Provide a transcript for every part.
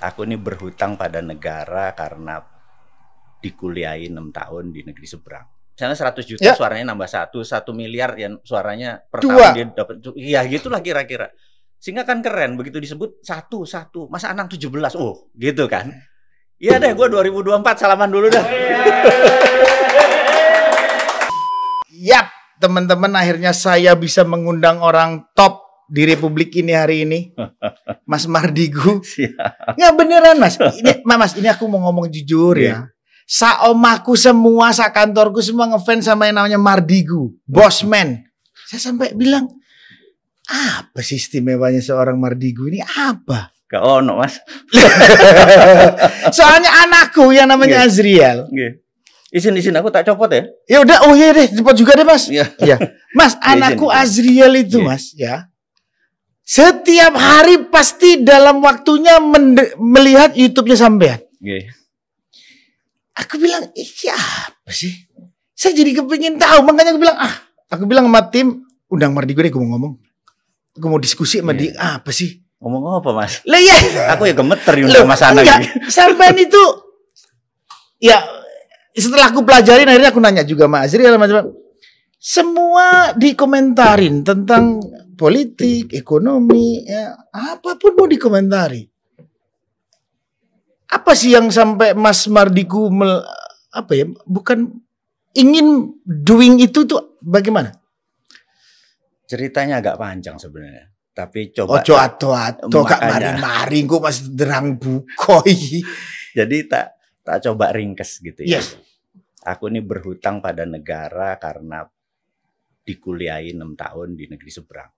Aku ini berhutang pada negara karena dikuliahi 6 tahun di negeri seberang. Misalnya 100 juta Ya. suaranya nambah 1 miliar ya suaranya per 2. tahun dia dapat. Iya gitulah kira-kira. Sehingga kan keren begitu disebut satu. Masa Anang 17. Oh, gitu kan. Iya deh, gue 2024 salaman dulu dah. Yap, teman-teman, akhirnya saya bisa mengundang orang top di Republik ini hari ini, Mas Mardigu. Nggak beneran Mas. Ini aku mau ngomong jujur ya. Sa-omaku semua, sa-kantorku semua ngefans sama yang namanya Mardigu, Bosman. Saya sampai bilang, apa sih istimewanya seorang Mardigu ini? Apa? Gak ono Mas. Soalnya anakku yang namanya Azriel. Izin aku tak copot ya. Ya udah, oh iya deh, copot juga deh Mas. Iya. Ya. Mas, anakku Azriel itu Mas ya. Setiap hari pasti dalam waktunya melihat YouTube-nya sampean. Aku bilang, iya apa sih? Saya jadi kepingin tahu, makanya aku bilang sama tim, undang Mardigu deh, gue mau ngomong. Aku mau diskusi sama dia, apa sih? Ngomong apa Mas? Lah ya. Aku ya gemeter undang Mas Anang. Sampean itu, ya setelah aku pelajarin akhirnya aku nanya juga sama Azriel macam-macam. Semua dikomentarin tentang politik, ekonomi, ya, apapun mau dikomentari. Apa sih yang sampai Mas Mardigu bukan ingin doing itu tuh bagaimana? Ceritanya agak panjang sebenarnya, tapi coba. Ojo atau gak mari-mari kok Mas derang bukoi. Jadi tak coba ringkes gitu ya. Yes. Aku ini berhutang pada negara karena dikuliahi 6 tahun di negeri seberang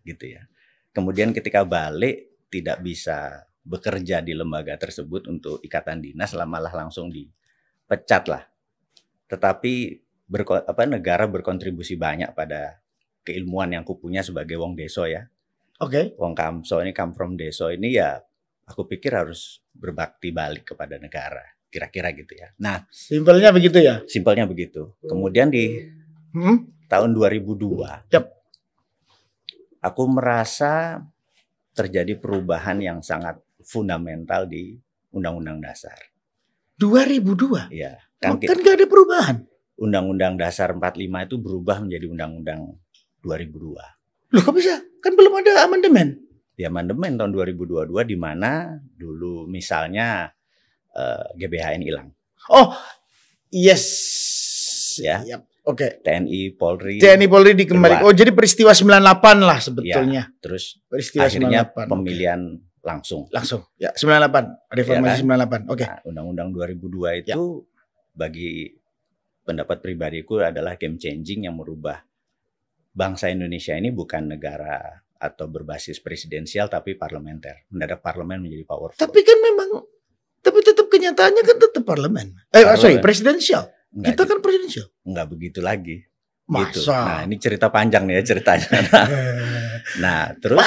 gitu ya. Kemudian ketika balik tidak bisa bekerja di lembaga tersebut untuk ikatan dinas, malah langsung dipecat lah. Tetapi negara berkontribusi banyak pada keilmuan yang kupunya sebagai wong deso ya. Oke. Wong kamso ini, come from deso ini ya, aku pikir harus berbakti balik kepada negara. Kira-kira gitu ya. Nah, simpelnya begitu ya? Simpelnya begitu. Kemudian di tahun 2002, aku merasa terjadi perubahan yang sangat fundamental di Undang-Undang Dasar. 2002? Iya. Kan gak ada perubahan. Undang-Undang Dasar 45 itu berubah menjadi Undang-Undang 2002. Loh kok bisa? Kan belum ada amandemen. Di amandemen tahun 2022 di mana dulu misalnya GBHN hilang. Oh, yes. Ya. Yep. Oke. TNI Polri dikembalikan. Oh, jadi peristiwa 98 lah sebetulnya. Ya, terus peristiwa akhirnya 98. Pemilihan langsung. Ya, 98. Reformasi ya kan? 98. Oke. Nah, Undang-Undang 2002 itu bagi pendapat pribadiku adalah game changing yang merubah bangsa Indonesia ini bukan negara atau berbasis presidensial tapi parlementer. Mendadak parlemen menjadi powerful. Tapi kan tetap kenyataannya kan tetap parlemen. Presidensial. Kita kan presidensial. Enggak begitu lagi. Masa? Gitu. Nah, ini cerita panjang nih ya ceritanya. Nah, terus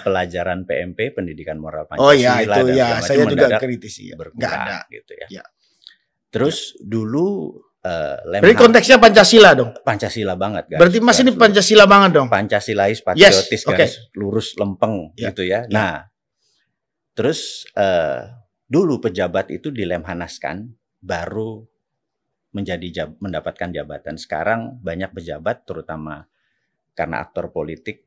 pelajaran PMP, pendidikan moral Pancasila. Oh iya, itu ya, saya juga kritisi ya. Enggak ada gitu ya. Terus dulu berarti konteksnya Pancasila dong. Pancasila banget, guys. Berarti Mas ini Pancasila banget dong. Pancasilais, patriotis, guys. Lurus lempeng gitu ya. Ya. Nah, terus dulu pejabat itu dilemhanaskan baru mendapatkan jabatan. Sekarang banyak pejabat terutama karena aktor politik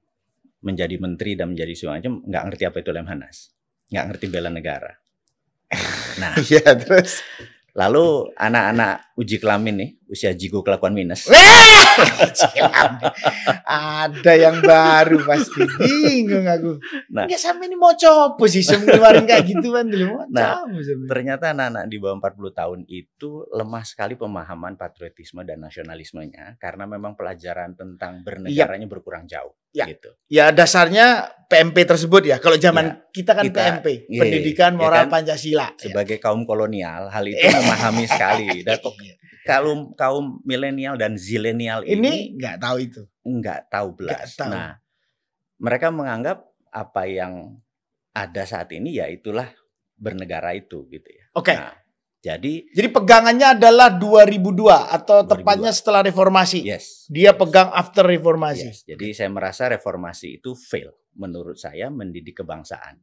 menjadi menteri dan menjadi semacam nggak ngerti apa itu lemhanas, nggak ngerti bela negara. Nah, terus lalu anak-anak uji kelamin nih, usia jigo kelakuan minus. Ada yang baru pasti, bingung aku. Nah, nggak sampai ini mau coba sih ngeluarin kayak gitu kan dulu. Nah, ternyata anak-anak di bawah 40 tahun itu lemah sekali pemahaman patriotisme dan nasionalismenya karena memang pelajaran tentang bernegaranya berkurang jauh. Gitu. Ya dasarnya PMP tersebut ya. Kalau zaman kita kan PMP, pendidikan moral Pancasila. Sebagai kaum kolonial, hal itu memahami sekali. Dan kalau kaum milenial dan zilenial ini nggak tahu itu. Nggak tahu belas. Nah, mereka menganggap apa yang ada saat ini ya itulah bernegara itu gitu ya. Oke. Nah, jadi pegangannya adalah 2002 atau tepatnya setelah reformasi. Yes. Dia pegang after reformasi. Yes. Jadi saya merasa reformasi itu fail menurut saya mendidik kebangsaan.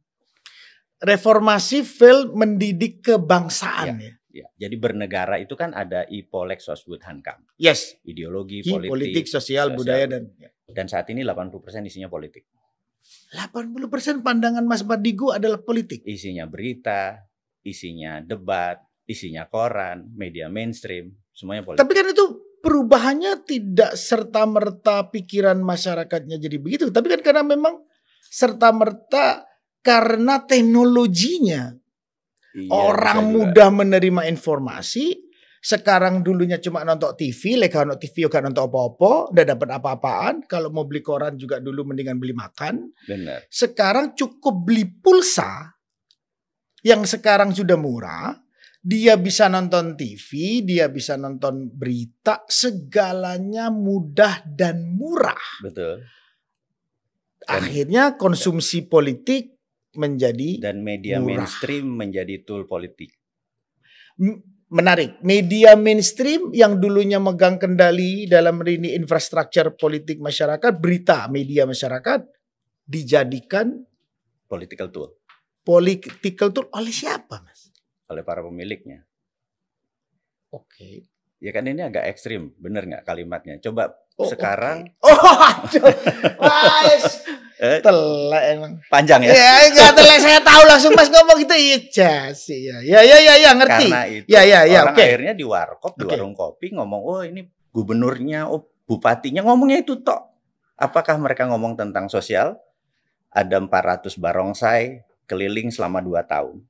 reformasi fail mendidik kebangsaan ya. Ya. Jadi bernegara itu kan ada Ipolek Sosbud Hankam. Yes. Ideologi, politik, sosial, budaya dan saat ini 80% isinya politik. 80% pandangan Mas Mardigu adalah politik. Isinya berita, isinya debat, isinya koran, media mainstream, semuanya politik. Tapi kan itu perubahannya tidak serta-merta pikiran masyarakatnya jadi begitu. Tapi kan karena memang serta-merta karena teknologinya. Iya, orang mudah menerima informasi. Sekarang dulunya cuma nonton TV, leka nonton TV kan nonton apa-apa, udah dapat apa-apaan. Kalau mau beli koran juga dulu mendingan beli makan. Benar. Sekarang cukup beli pulsa yang sekarang sudah murah. Dia bisa nonton TV, dia bisa nonton berita, segalanya mudah dan murah. Betul. Akhirnya konsumsi politik menjadi dan media murah. Mainstream menjadi tool politik. Menarik. Media mainstream yang dulunya megang kendali dalam ini infrastruktur politik masyarakat, berita media masyarakat dijadikan political tool. Political tool oleh siapa, Mas? Oleh para pemiliknya. Oke. Ya kan ini agak ekstrim, bener nggak kalimatnya? Coba sekarang. Telek emang. Panjang ya? Ya enggak telek, saya tahu langsung Mas ngomong gitu. Iya sih ya. Ya ngerti. Karena itu orang akhirnya di warkop, di warung kopi ngomong, oh ini gubernurnya, oh bupatinya ngomongnya itu tok. Apakah mereka ngomong tentang sosial? Ada 400 barongsai keliling selama 2 tahun.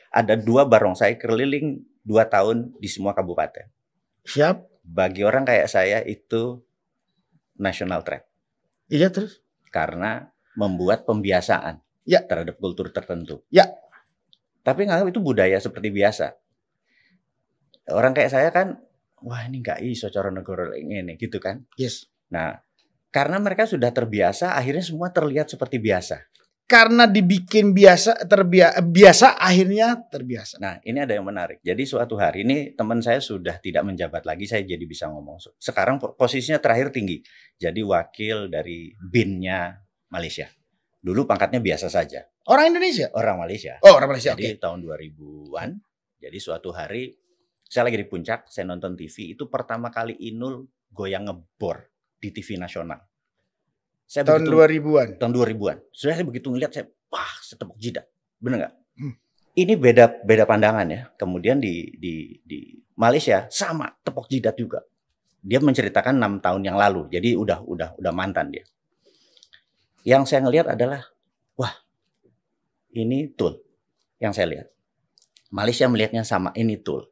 Ada 2 barongsai keliling 2 tahun di semua kabupaten. Siap. Bagi orang kayak saya itu national threat. Iya terus? Karena membuat pembiasaan terhadap kultur tertentu. Ya. Tapi nganggap itu budaya seperti biasa. Orang kayak saya kan, wah ini nggak iso cara negara ini gitu kan? Yes. Nah, karena mereka sudah terbiasa, akhirnya semua terlihat seperti biasa. Karena dibikin biasa akhirnya terbiasa. Nah, ini ada yang menarik. Jadi suatu hari ini teman saya sudah tidak menjabat lagi, saya jadi bisa ngomong. Sekarang posisinya terakhir tinggi. Jadi wakil dari BIN-nya Malaysia. Dulu pangkatnya biasa saja. Orang Indonesia? Orang Malaysia. Oh, orang Malaysia. Jadi tahun 2000-an. Jadi suatu hari saya lagi di puncak, saya nonton TV, itu pertama kali Inul goyang ngebor di TV nasional. Saya tahun 2000-an. Tahun 2000-an. Saya begitu ngeliat, saya setepuk jidat. Bener nggak? Ini beda pandangan ya. Kemudian di Malaysia sama tepuk jidat juga. Dia menceritakan 6 tahun yang lalu. Jadi udah mantan dia. Yang saya ngelihat adalah, wah, ini tool yang saya lihat. Malaysia melihatnya sama, ini tool.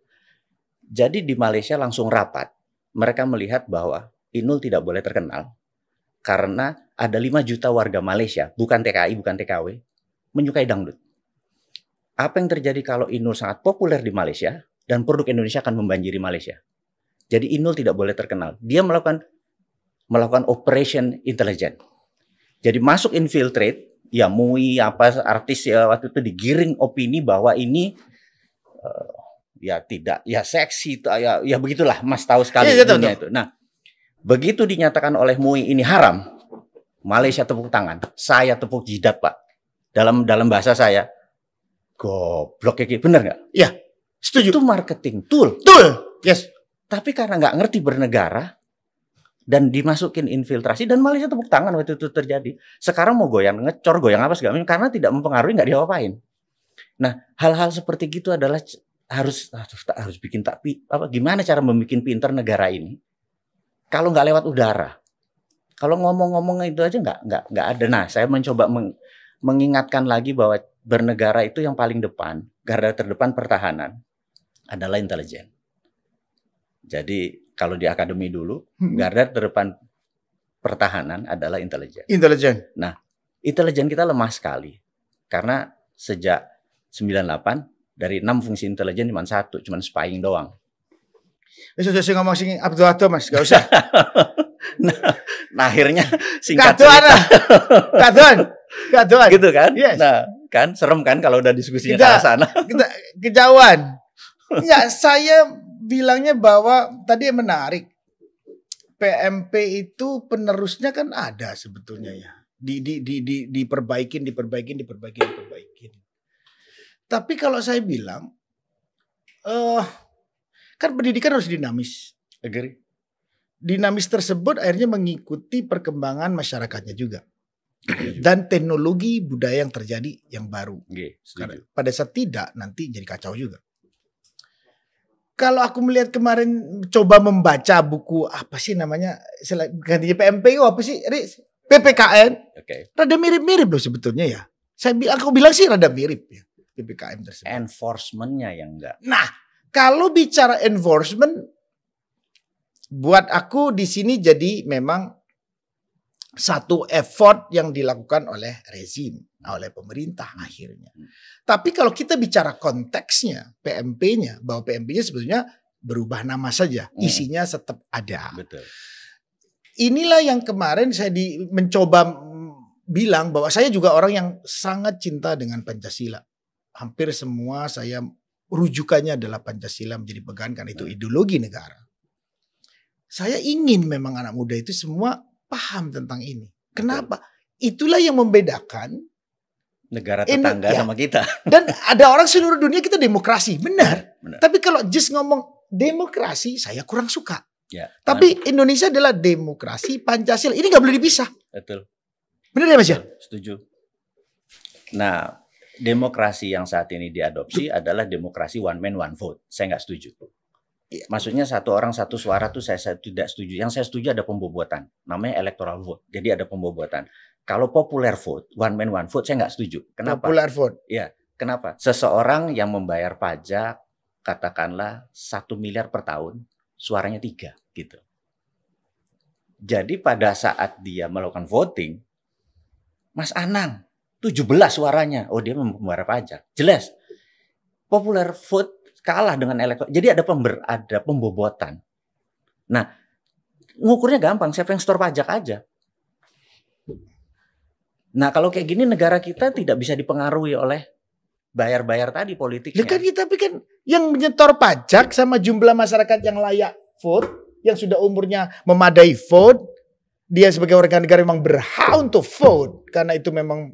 Jadi di Malaysia langsung rapat. Mereka melihat bahwa Inul tidak boleh terkenal. Karena ada 5 juta warga Malaysia, bukan TKI, bukan TKW, menyukai dangdut. Apa yang terjadi kalau Inul sangat populer di Malaysia, dan produk Indonesia akan membanjiri Malaysia. Jadi Inul tidak boleh terkenal. Dia melakukan operation intelijen. Jadi masuk infiltrate, ya MUI, artis ya waktu itu digiring opini bahwa ini ya tidak, ya seksi, ya begitulah, Mas tahu sekali dunia itu. Nah, begitu dinyatakan oleh MUI ini haram, Malaysia tepuk tangan, saya tepuk jidat Pak. Dalam bahasa saya, goblok kayak bener nggak? Iya, setuju. Itu marketing tool. Yes. Tapi karena nggak ngerti bernegara dan dimasukin infiltrasi dan Malaysia tepuk tangan waktu itu terjadi. Sekarang mau goyang ngecor, goyang apa segala macam karena tidak mempengaruhi, nggak diapa-apain. Nah, hal-hal seperti gitu adalah harus bikin gimana cara membuat pinter negara ini? Kalau nggak lewat udara, kalau ngomong-ngomong itu aja nggak ada. Nah, saya mencoba mengingatkan lagi bahwa bernegara itu yang paling depan, garda terdepan pertahanan adalah intelijen. Jadi kalau di akademi dulu, garda terdepan pertahanan adalah intelijen. Nah, intelijen kita lemah sekali karena sejak 98 dari 6 fungsi intelijen cuma 1, cuma spying doang. Saya ngomong sing Abdul Mas, gak usah. nah, akhirnya singkat cerita. Kaduan. Gitu kan? Yes. Nah, kan serem kan kalau udah diskusinya ke sana. Kita kejauhan. Enggak, saya bilangnya bahwa tadi yang menarik. PMP itu penerusnya kan ada sebetulnya ya. Diperbaikin. Tapi kalau saya bilang, kan pendidikan harus dinamis. Agree. Dinamis tersebut akhirnya mengikuti perkembangan masyarakatnya juga. Dan teknologi budaya yang terjadi yang baru. Karena pada saat tidak, nanti jadi kacau juga. Kalau aku melihat kemarin coba membaca buku apa sih namanya, gantinya PMP apa sih, PPKN, rada mirip-mirip loh sebetulnya ya. Aku bilang sih rada mirip ya PPKM tersebut. Enforcementnya yang enggak. Nah, kalau bicara enforcement, buat aku di sini jadi memang satu effort yang dilakukan oleh rezim, oleh pemerintah akhirnya. Tapi kalau kita bicara konteksnya, PMP-nya, bahwa PMP-nya sebetulnya berubah nama saja, isinya tetap ada. Betul. Inilah yang kemarin saya mencoba bilang bahwa saya juga orang yang sangat cinta dengan Pancasila. Hampir semua saya rujukannya adalah Pancasila menjadi pegangan karena itu ideologi negara. Saya ingin memang anak muda itu semua paham tentang ini. Kenapa? Itulah yang membedakan negara tetangga sama kita. Dan ada orang seluruh dunia kita demokrasi, benar. Tapi kalau just ngomong demokrasi, saya kurang suka. Ya, tapi Indonesia adalah demokrasi Pancasila. Ini nggak boleh dipisah. Betul. Benar ya Mas ya? Setuju. Nah, demokrasi yang saat ini diadopsi adalah demokrasi one man one vote. Saya nggak setuju. Maksudnya satu orang satu suara tuh saya tidak setuju. Yang saya setuju ada pembobotan, namanya electoral vote. Jadi ada pembobotan. Kalau popular vote, one man one vote, saya nggak setuju. Kenapa? Popular vote. Ya, kenapa? Seseorang yang membayar pajak, katakanlah 1 miliar per tahun, suaranya 3 gitu. Jadi pada saat dia melakukan voting, Mas Anang 17 suaranya, oh dia membayar pajak, jelas. Popular vote kalah dengan elektoral. Jadi ada pembobotan. Nah, ngukurnya gampang, siapa yang store pajak aja. Nah, kalau kayak gini negara kita tidak bisa dipengaruhi oleh bayar-bayar tadi politiknya. Kan tapi kan yang menyetor pajak sama jumlah masyarakat yang layak vote, yang sudah umurnya memadai vote, dia sebagai warga negara memang berhak untuk vote karena itu memang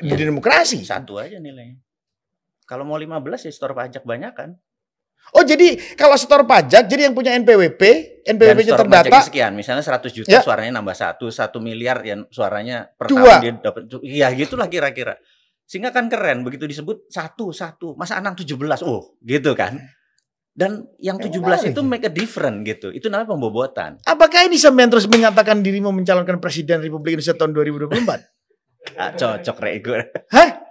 di demokrasi. Satu aja nilainya. Kalau mau 15 ya store pajak banyak kan. Oh jadi kalau setor pajak, jadi yang punya NPWP-nya terdata sekian, misalnya 100 juta suaranya nambah 1 miliar yang suaranya per tahun dia dapat. Iya gitulah kira-kira. Sehingga kan keren begitu disebut satu, masa Anang 17, oh gitu kan. Dan yang 17 itu make a difference gitu. Itu namanya pembobotan. Apakah ini sampean terus menyatakan diri mau mencalonkan Presiden Republik Indonesia tahun 2024? Cocok Rego. Hah?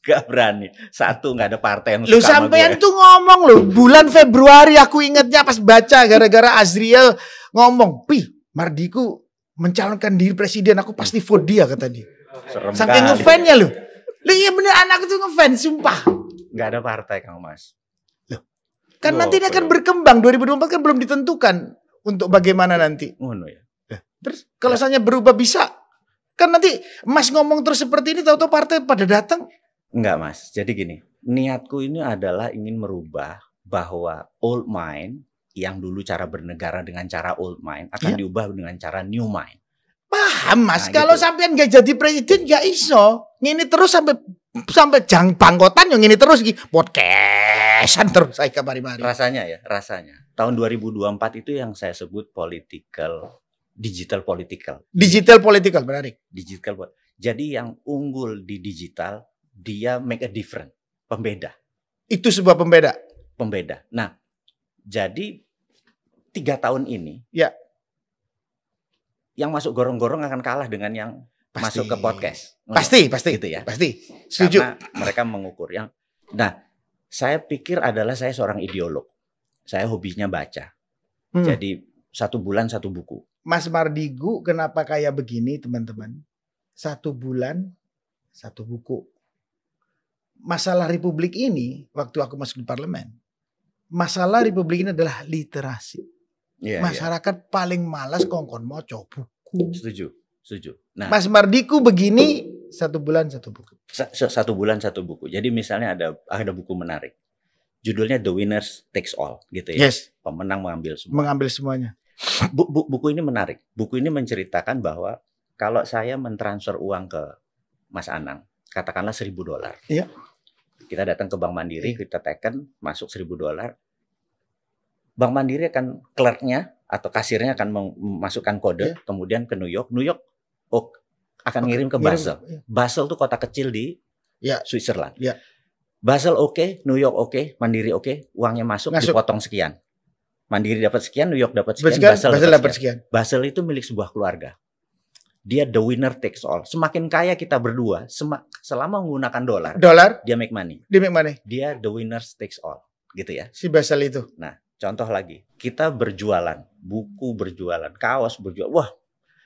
Gak berani. Satu gak ada partai yang lu sampean tuh ngomong loh bulan Februari aku ingatnya pas baca gara-gara Azriel ngomong, "Pih, Mardiku mencalonkan diri presiden, aku pasti vote dia," kata dia. Saking ngefans-nya lu. Lu iya bener anak itu ngefans sumpah. Gak ada partai Kang Mas. Loh. Kan nanti ini akan berkembang 2024 kan belum ditentukan untuk bagaimana nanti. Ya. Terus kalau misalnya berubah bisa. Kan nanti Mas ngomong terus seperti ini tahu-tahu partai pada datang. Enggak Mas, jadi gini, niatku ini adalah ingin merubah bahwa old mind yang dulu cara bernegara dengan cara old mind akan diubah dengan cara new mind. Paham Mas, kalau gitu. Sampean gak jadi presiden gak iso. Ngini terus sampai jang bangkotan yang ini terus podcastan terus saya kamari-mari. Rasanya ya, rasanya. Tahun 2024 itu yang saya sebut digital political. Digital political menarik. Jadi yang unggul di digital dia make a difference, pembeda. Itu sebuah pembeda. Nah, jadi 3 tahun ini, yang masuk gorong-gorong akan kalah dengan yang masuk ke podcast. Pasti gitu ya. Pasti. Setuju. Karena mereka mengukur yang. Nah, saya pikir adalah saya seorang ideolog. Saya hobinya baca. Jadi 1 bulan 1 buku. Mas Mardigu kenapa kayak begini teman-teman? 1 bulan 1 buku. Masalah Republik ini, waktu aku masuk di parlemen, masalah Republik ini adalah literasi. Masyarakat paling malas kongkon moco buku. Setuju. Nah, Mas Mardiku begini 1 bulan 1 buku. 1 bulan 1 buku. Jadi misalnya ada buku menarik. Judulnya The Winners Takes All, gitu ya. Yes. Pemenang mengambil semua. Mengambil semuanya. Buku ini menarik. Buku ini menceritakan bahwa kalau saya mentransfer uang ke Mas Anang, katakanlah $1.000. Iya. Kita datang ke Bank Mandiri, kita teken, masuk $1.000. Bank Mandiri akan clerknya atau kasirnya akan memasukkan kode, kemudian ke New York. New York akan ngirim ke Basel. Basel tuh kota kecil di Switzerland. Basel oke, New York oke, Mandiri oke, uangnya masuk, dipotong sekian. Mandiri dapat sekian, New York dapat sekian, Basel dapat sekian. Basel itu milik sebuah keluarga. Dia the winner takes all. Semakin kaya kita berdua, selama menggunakan dolar, dia make money. Dia the winner takes all, gitu ya. Si Basel itu. Nah, contoh lagi, kita berjualan, buku berjualan, kaos berjualan. Wah,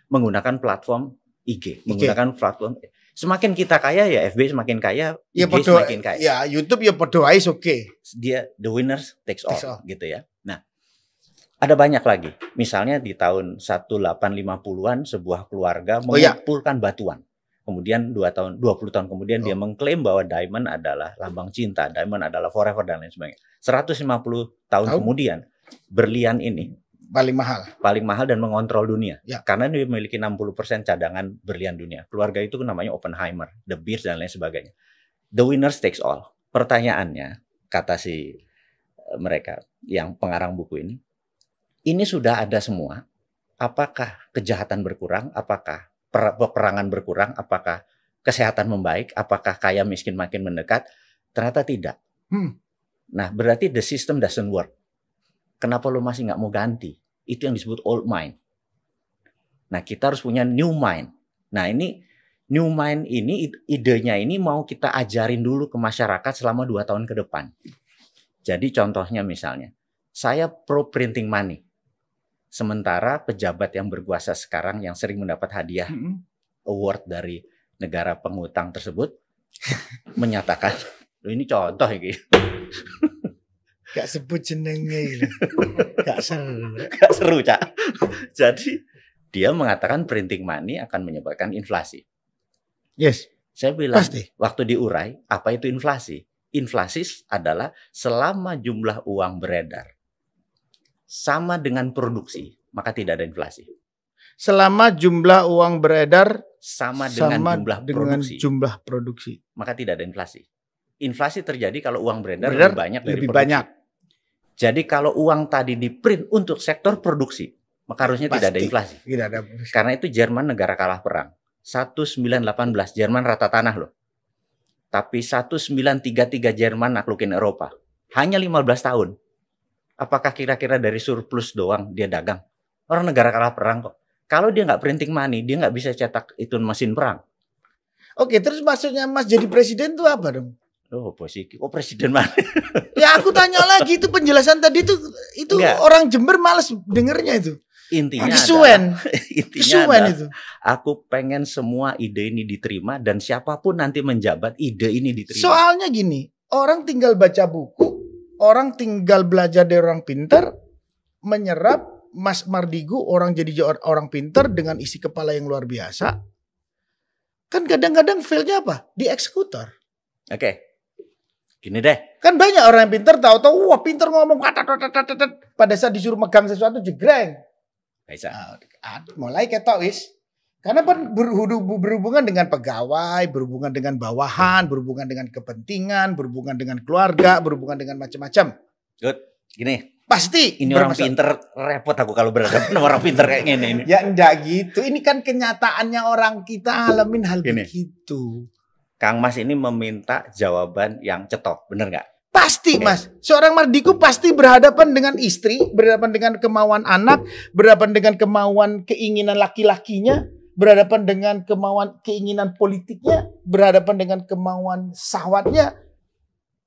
menggunakan platform IG, menggunakan platform. Semakin kita kaya ya FB semakin kaya, IG semakin kaya. Ya YouTube ya podo ae oke. Dia the winner takes all, gitu ya. Nah, ada banyak lagi. Misalnya di tahun 1850-an sebuah keluarga mengumpulkan batuan. Kemudian 20 tahun kemudian dia mengklaim bahwa diamond adalah lambang cinta, diamond adalah forever dan lain sebagainya. 150 tahun kemudian berlian ini paling mahal dan mengontrol dunia. Karena dia memiliki 60% cadangan berlian dunia. Keluarga itu namanya Oppenheimer, De Beers dan lain sebagainya. The winner takes all. Pertanyaannya, kata si mereka yang pengarang buku ini sudah ada semua. Apakah kejahatan berkurang? Apakah peperangan berkurang? Apakah kesehatan membaik? Apakah kaya miskin makin mendekat? Ternyata tidak. Nah, berarti the system doesn't work. Kenapa lo masih nggak mau ganti? Itu yang disebut old mind. Nah, kita harus punya new mind. Nah, ini new mind ini, idenya ini mau kita ajarin dulu ke masyarakat selama 2 tahun ke depan. Jadi contohnya misalnya, saya pro printing money. Sementara pejabat yang berkuasa sekarang yang sering mendapat hadiah award dari negara pengutang tersebut menyatakan, ini contoh ini. Gak sebut jenenge. Gak seru, Cak. Jadi dia mengatakan printing money akan menyebabkan inflasi. Yes. Saya bilang, waktu diurai, apa itu inflasi? Inflasi adalah selama jumlah uang beredar sama dengan produksi, maka tidak ada inflasi. Selama jumlah uang beredar sama dengan jumlah produksi, maka tidak ada inflasi. Inflasi terjadi kalau uang beredar lebih banyak dari produksi. Jadi kalau uang tadi di-print untuk sektor produksi, maka harusnya tidak ada inflasi. Karena itu Jerman negara kalah perang. 1918 Jerman rata tanah loh. Tapi 1933 Jerman naklukin Eropa. Hanya 15 tahun. Apakah kira-kira dari surplus doang dia dagang? Orang negara kalah perang kok. Kalau dia nggak printing money, dia nggak bisa cetak itu mesin perang. Oke, terus maksudnya Mas jadi presiden itu apa dong? Oh, posisi. Oh, presiden mana? Ya aku tanya lagi, itu penjelasan tadi itu enggak. Orang Jember males dengernya itu. Intinya adalah itu. Aku pengen semua ide ini diterima dan siapapun nanti menjabat ide ini diterima. Soalnya gini, orang tinggal baca buku, orang tinggal belajar dari orang pintar, menyerap Mas Mardigu orang jadi orang pintar dengan isi kepala yang luar biasa. Kan kadang-kadang failnya apa? Di eksekutor. Oke. Gini deh. Kan banyak orang yang pintar tahu-tahu wah pintar ngomong pada saat disuruh megang sesuatu jegreng. Bisa. Mulai ketok wis. Karena berhubungan dengan pegawai, berhubungan dengan bawahan, berhubungan dengan kepentingan, berhubungan dengan keluarga, berhubungan dengan macam-macam. Good. Gini. Pasti. Ini orang pintar repot aku kalau berhadapan sama orang pintar kayak gini. Ya enggak gitu. Ini kan kenyataannya orang kita alamin hal begitu. Kang Mas ini meminta jawaban yang cetok, bener nggak? Pasti Mas, seorang Mardigu pasti berhadapan dengan istri, berhadapan dengan kemauan anak, berhadapan dengan kemauan keinginan laki-lakinya, berhadapan dengan kemauan keinginan politiknya, berhadapan dengan kemauan syahwatnya,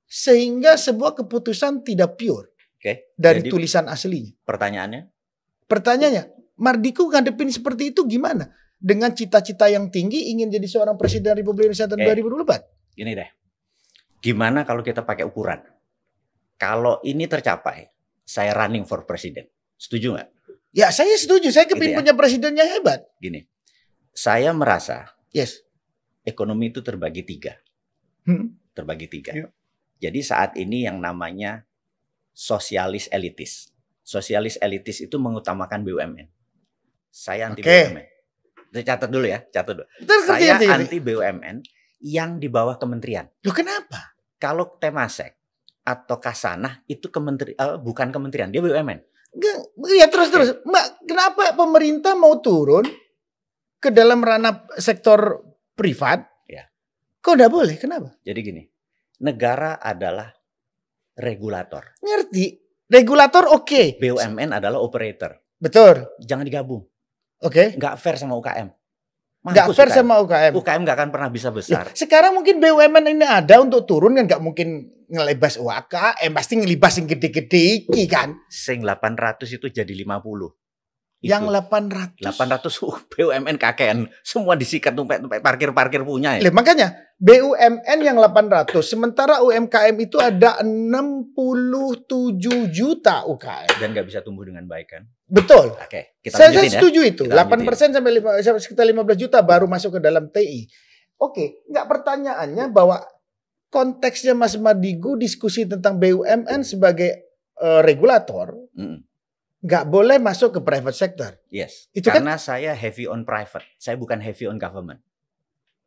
sehingga sebuah keputusan tidak pure dari tulisan aslinya. Pertanyaannya, Mardigu ngadepin seperti itu gimana? Dengan cita-cita yang tinggi ingin jadi seorang presiden Republik Indonesia tahun 2024. Gini deh. Gimana kalau kita pakai ukuran? Kalau ini tercapai, saya running for presiden. Setuju nggak? Ya, saya setuju. Saya kepingin punya presiden yang hebat. Gini. Saya merasa ekonomi itu terbagi 3. Terbagi 3. Yeah. Jadi saat ini yang namanya sosialis elitis. Sosialis elitis itu mengutamakan BUMN. Saya anti BUMN. Catat dulu ya, catat dulu. Saya anti BUMN yang di bawah kementerian. Loh kenapa? Kalau Temasek atau Kasanah itu bukan kementerian, dia BUMN. Ya terus. Mbak, kenapa pemerintah mau turun ke dalam ranah sektor privat? Ya. Kok nggak boleh? Kenapa? Jadi gini, negara adalah regulator. Ngerti? Regulator oke. BUMN adalah operator. Betul. Jangan digabung. Oke. Nggak fair sama UKM. Nggak fair sama UKM. UKM nggak akan pernah bisa besar. Sekarang mungkin BUMN ini ada untuk turun kan, nggak mungkin ngelibas UKM, pasti ngelibas yang gede-gede iki kan. Sing 800 itu jadi 50. Yang 800 BUMN kakean, semua disikat tumpek parkir punya ya. Makanya BUMN yang 800, sementara UMKM itu ada 67 juta UKM. Dan nggak bisa tumbuh dengan baik kan? Betul. Oke, kita saya setuju ya. itu. 8% sampai sekitar 15 juta baru masuk ke dalam TI. Oke, nggak pertanyaannya bahwa konteksnya Mas Mardigu diskusi tentang BUMN sebagai regulator. Nggak boleh masuk ke private sector. Yes. Itu karena saya heavy on private. Saya bukan heavy on government.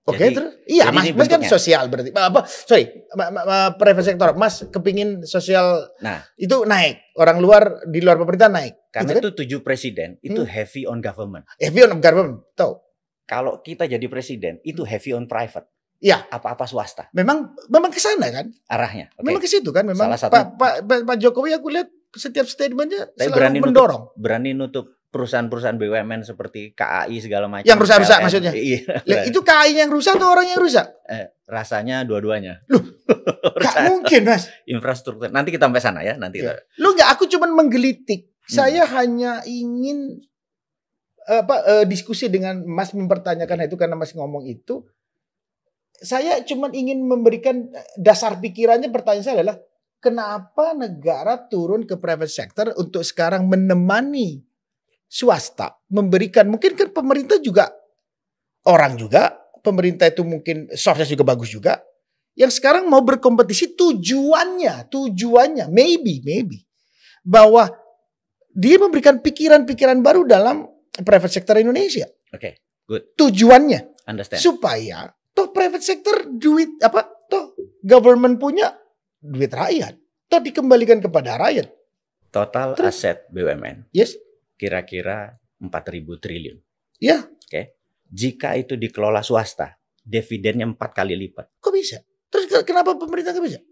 Oke, terus? Iya, Mas kan sosial berarti. Private sector. Mas kepingin sosial. Nah, itu naik. Orang luar di luar pemerintah naik. Karena itu 7 presiden itu heavy on government. Heavy on government. Tahu. Kalau kita jadi presiden itu heavy on private. Iya. Apa-apa swasta. Memang ke sana kan? Arahnya. Okay. Memang ke situ kan? Memang Pak Jokowi aku lihat setiap statementnya selalu mendorong. Berani nutup perusahaan-perusahaan BUMN seperti KAI segala macam. Yang rusak-rusak maksudnya? Iya. Itu KAI yang rusak atau orang yang rusak? Rasanya dua-duanya. Loh, gak mungkin Mas. Infrastruktur. Nanti kita sampai sana ya. Nanti kita. Lu gak, aku cuma menggelitik. Saya hanya ingin diskusi dengan Mas mempertanyakan itu karena Mas ngomong itu. Saya cuma ingin memberikan dasar pikirannya. Pertanyaan saya adalah, kenapa negara turun ke private sector untuk sekarang menemani swasta, memberikan, mungkin kan pemerintah juga, pemerintah itu mungkin source juga bagus juga, yang sekarang mau berkompetisi tujuannya, maybe, bahwa dia memberikan pikiran-pikiran baru dalam private sector Indonesia. Oke, good. Tujuannya, understand. Supaya, toh private sector duit, toh government punya, duit rakyat, toh dikembalikan kepada rakyat. Total aset BUMN. Yes. Kira-kira 4.000 triliun. Ya. Oke. Jika itu dikelola swasta, dividennya 4 kali lipat. Kok bisa? Terus kenapa pemerintah nggak bisa?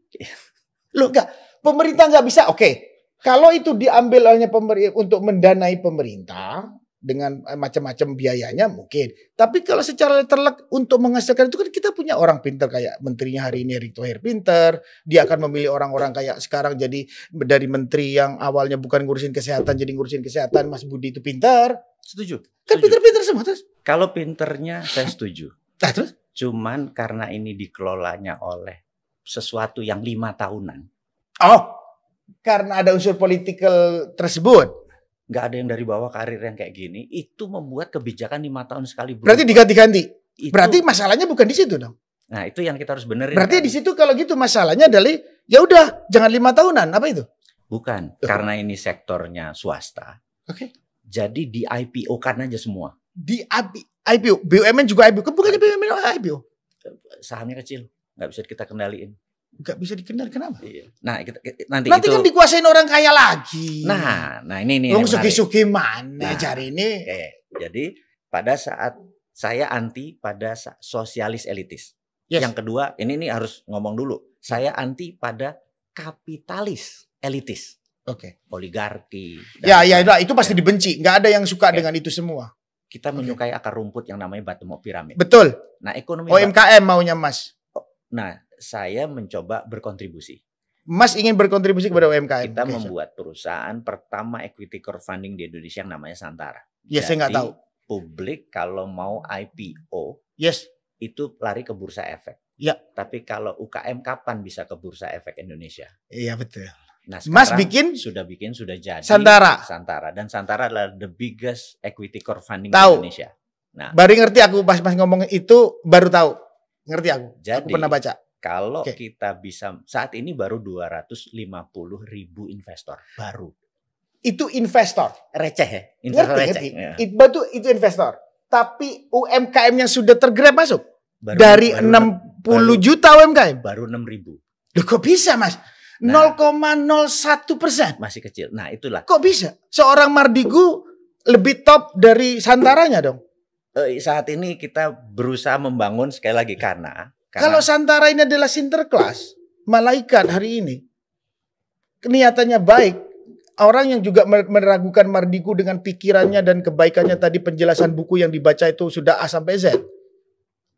Loh enggak, pemerintah nggak bisa. Oke. Kalau itu diambil hanya untuk mendanai pemerintah dengan macam-macam biayanya mungkin. Tapi kalau secara terlek untuk menghasilkan itu kan kita punya orang pintar kayak menterinya hari ini Erick Thohir pintar. Dia akan memilih orang-orang kayak sekarang jadi dari menteri yang awalnya bukan ngurusin kesehatan jadi ngurusin kesehatan. Mas Budi itu pintar. Setuju. Kan pintar-pintar semua terus. Kalau pinternya saya setuju. Nah, terus? Cuman karena ini dikelolanya oleh sesuatu yang 5 tahunan. Oh, karena ada unsur politikal tersebut. Nggak ada yang dari bawah karir yang kayak gini, itu membuat kebijakan 5 tahun sekali berubah. Berarti diganti-ganti. Berarti masalahnya bukan di situ dong. Nah, itu yang kita harus benerin. Berarti di situ kalau gitu masalahnya adalah ya udah jangan 5 tahunan, apa itu? Bukan, karena ini sektornya swasta. Oke. Jadi di IPO-kan aja semua. Di IPO, BUMN juga IPO. Bukannya BUMN IPO? Sahamnya kecil, nggak bisa kita kendaliin. Gak bisa dikenal, kenapa? Iya. Nah, nanti itu kan dikuasain orang kaya lagi. Nah ini Wong sugi-sugi mana cari ini? Jadi pada saat saya anti pada sosialis elitis. Yes. Yang kedua, ini harus ngomong dulu. Saya anti pada kapitalis elitis. Oke. Oligarki. Ya, itu pasti dibenci. Nggak ada yang suka dengan itu semua. Kita menyukai akar rumput yang namanya bottom up pyramid. Betul. Nah, ekonomi UMKM maunya Mas. Nah, saya mencoba berkontribusi. Mas ingin berkontribusi kepada UMKM. Kita membuat perusahaan pertama equity crowdfunding di Indonesia yang namanya Santara. Yes, saya nggak tahu. Publik kalau mau IPO, yes, itu lari ke bursa efek. Ya. Tapi kalau UKM kapan bisa ke bursa efek Indonesia? Iya betul. Nah, Mas sudah jadi Santara. Dan Santara adalah the biggest equity crowdfunding di Indonesia. Nah, baru ngerti aku pas ngomong itu baru tahu. Ngerti aku. Jadi, aku pernah baca. Kalau kita bisa saat ini baru 250.000 investor baru. Itu investor. Receh ya? Investor receh. Ya. Itu investor. Tapi UMKM yang sudah tergrab masuk. Dari 60 juta UMKM. Baru 6.000. Loh kok bisa Mas? 0,01%. Masih kecil. Nah itulah. Kok bisa? Seorang Mardigu lebih top dari Santaranya dong. Saat ini kita berusaha membangun sekali lagi karena kalau Santara ini adalah sinterklas, malaikat hari ini, keniatannya baik. Orang yang juga meragukan Mardigu dengan pikirannya dan kebaikannya tadi penjelasan buku yang dibaca itu sudah A sampai Z.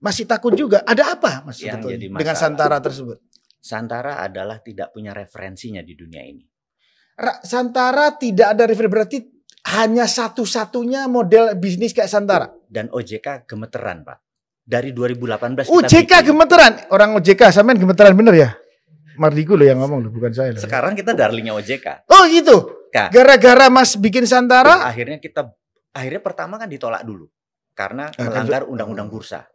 Masih takut juga. Ada apa Mas dengan Santara tersebut? Santara adalah tidak punya referensinya di dunia ini. Santara tidak ada referensi, berarti hanya satu-satunya model bisnis kayak Santara. Dan OJK gemeteran Pak. Dari 2018 OJK gemeteran. Orang OJK sampean gemeteran bener ya? Mardigu loh yang ngomong loh, bukan saya loh. Sekarang kita darlingnya OJK. Oh gitu. Gara-gara Mas bikin Santara. Akhirnya pertama kan ditolak dulu. Karena melanggar undang-undang bursa.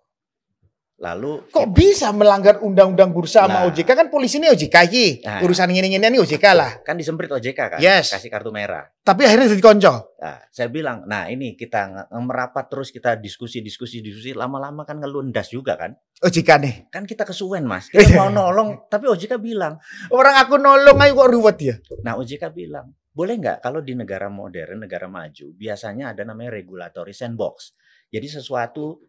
Lalu kok bisa melanggar undang-undang bursa sama OJK? Kan polisi ini OJK iki. Urusan ini ini OJK lah. Kan disemprit OJK kan. Yes. Kasih kartu merah. Tapi akhirnya jadi konco. Nah, saya bilang, nah ini kita merapat terus, kita diskusi. Lama-lama kan ngelundas juga kan. OJK nih. Kan kita kesuwen Mas. Kita mau nolong. Tapi OJK bilang. Orang aku nolong aja kok ruwet ya. Nah OJK bilang. Boleh nggak kalau di negara modern, negara maju. Biasanya ada namanya regulatory sandbox. Jadi sesuatu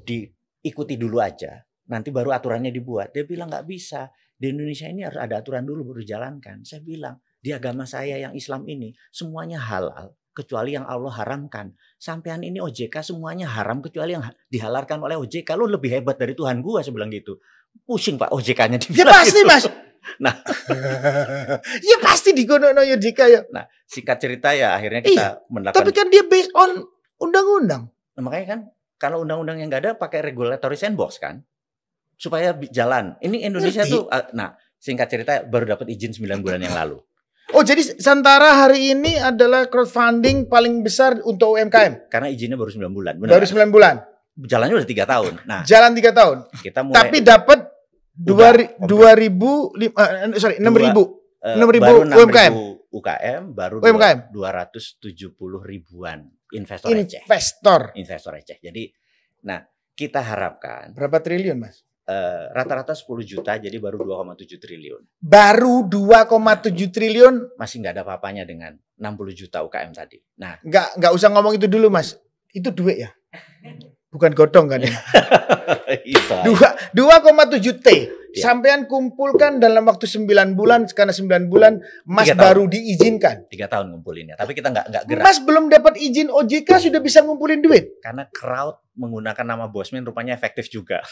diikuti dulu aja, nanti baru aturannya dibuat. Dia bilang nggak bisa. Di Indonesia ini harus ada aturan dulu baru dijalankan. Saya bilang, di agama saya yang Islam ini, semuanya halal, kecuali yang Allah haramkan. Sampean ini OJK semuanya haram, kecuali yang dihalalkan oleh OJK. Lo lebih hebat dari Tuhan gua, saya bilang gitu. Pusing Pak OJK-nya dibilang. Ya pasti gitu. Mas. Nah, ya pasti digono OJK ya. Nah, singkat cerita ya akhirnya kita melakukan. Tapi kan dia based on undang-undang. Nah, makanya kan. Kalau undang-undang yang nggak ada pakai regulatory sandbox kan supaya jalan. Ini Indonesia tuh, nah singkat cerita baru dapat izin 9 bulan yang lalu. Oh jadi Santara hari ini adalah crowdfunding paling besar untuk UMKM? Karena izinnya baru 9 bulan. Baru 9 bulan. Jalannya udah 3 tahun. Nah, jalan 3 tahun. Kita mulai. Tapi dapat 6.000 UMKM. UKM baru UMKM. 270 ribuan investor receh. Jadi, nah kita harapkan berapa triliun Mas? Rata-rata 10 juta, jadi baru 2,7 triliun. Baru 2,7 triliun? Masih nggak ada apa-apanya dengan 60 juta UKM tadi. Nah, nggak usah ngomong itu dulu Mas. Itu duit ya? Bukan godong kan ya? 2,7 T. Ya. Sampean kumpulkan dalam waktu 9 bulan, karena 9 bulan Mas baru diizinkan. 3 tahun ngumpulinnya, tapi kita nggak gerak. Mas belum dapat izin OJK sudah bisa ngumpulin duit. Karena crowd menggunakan nama Bosman rupanya efektif juga.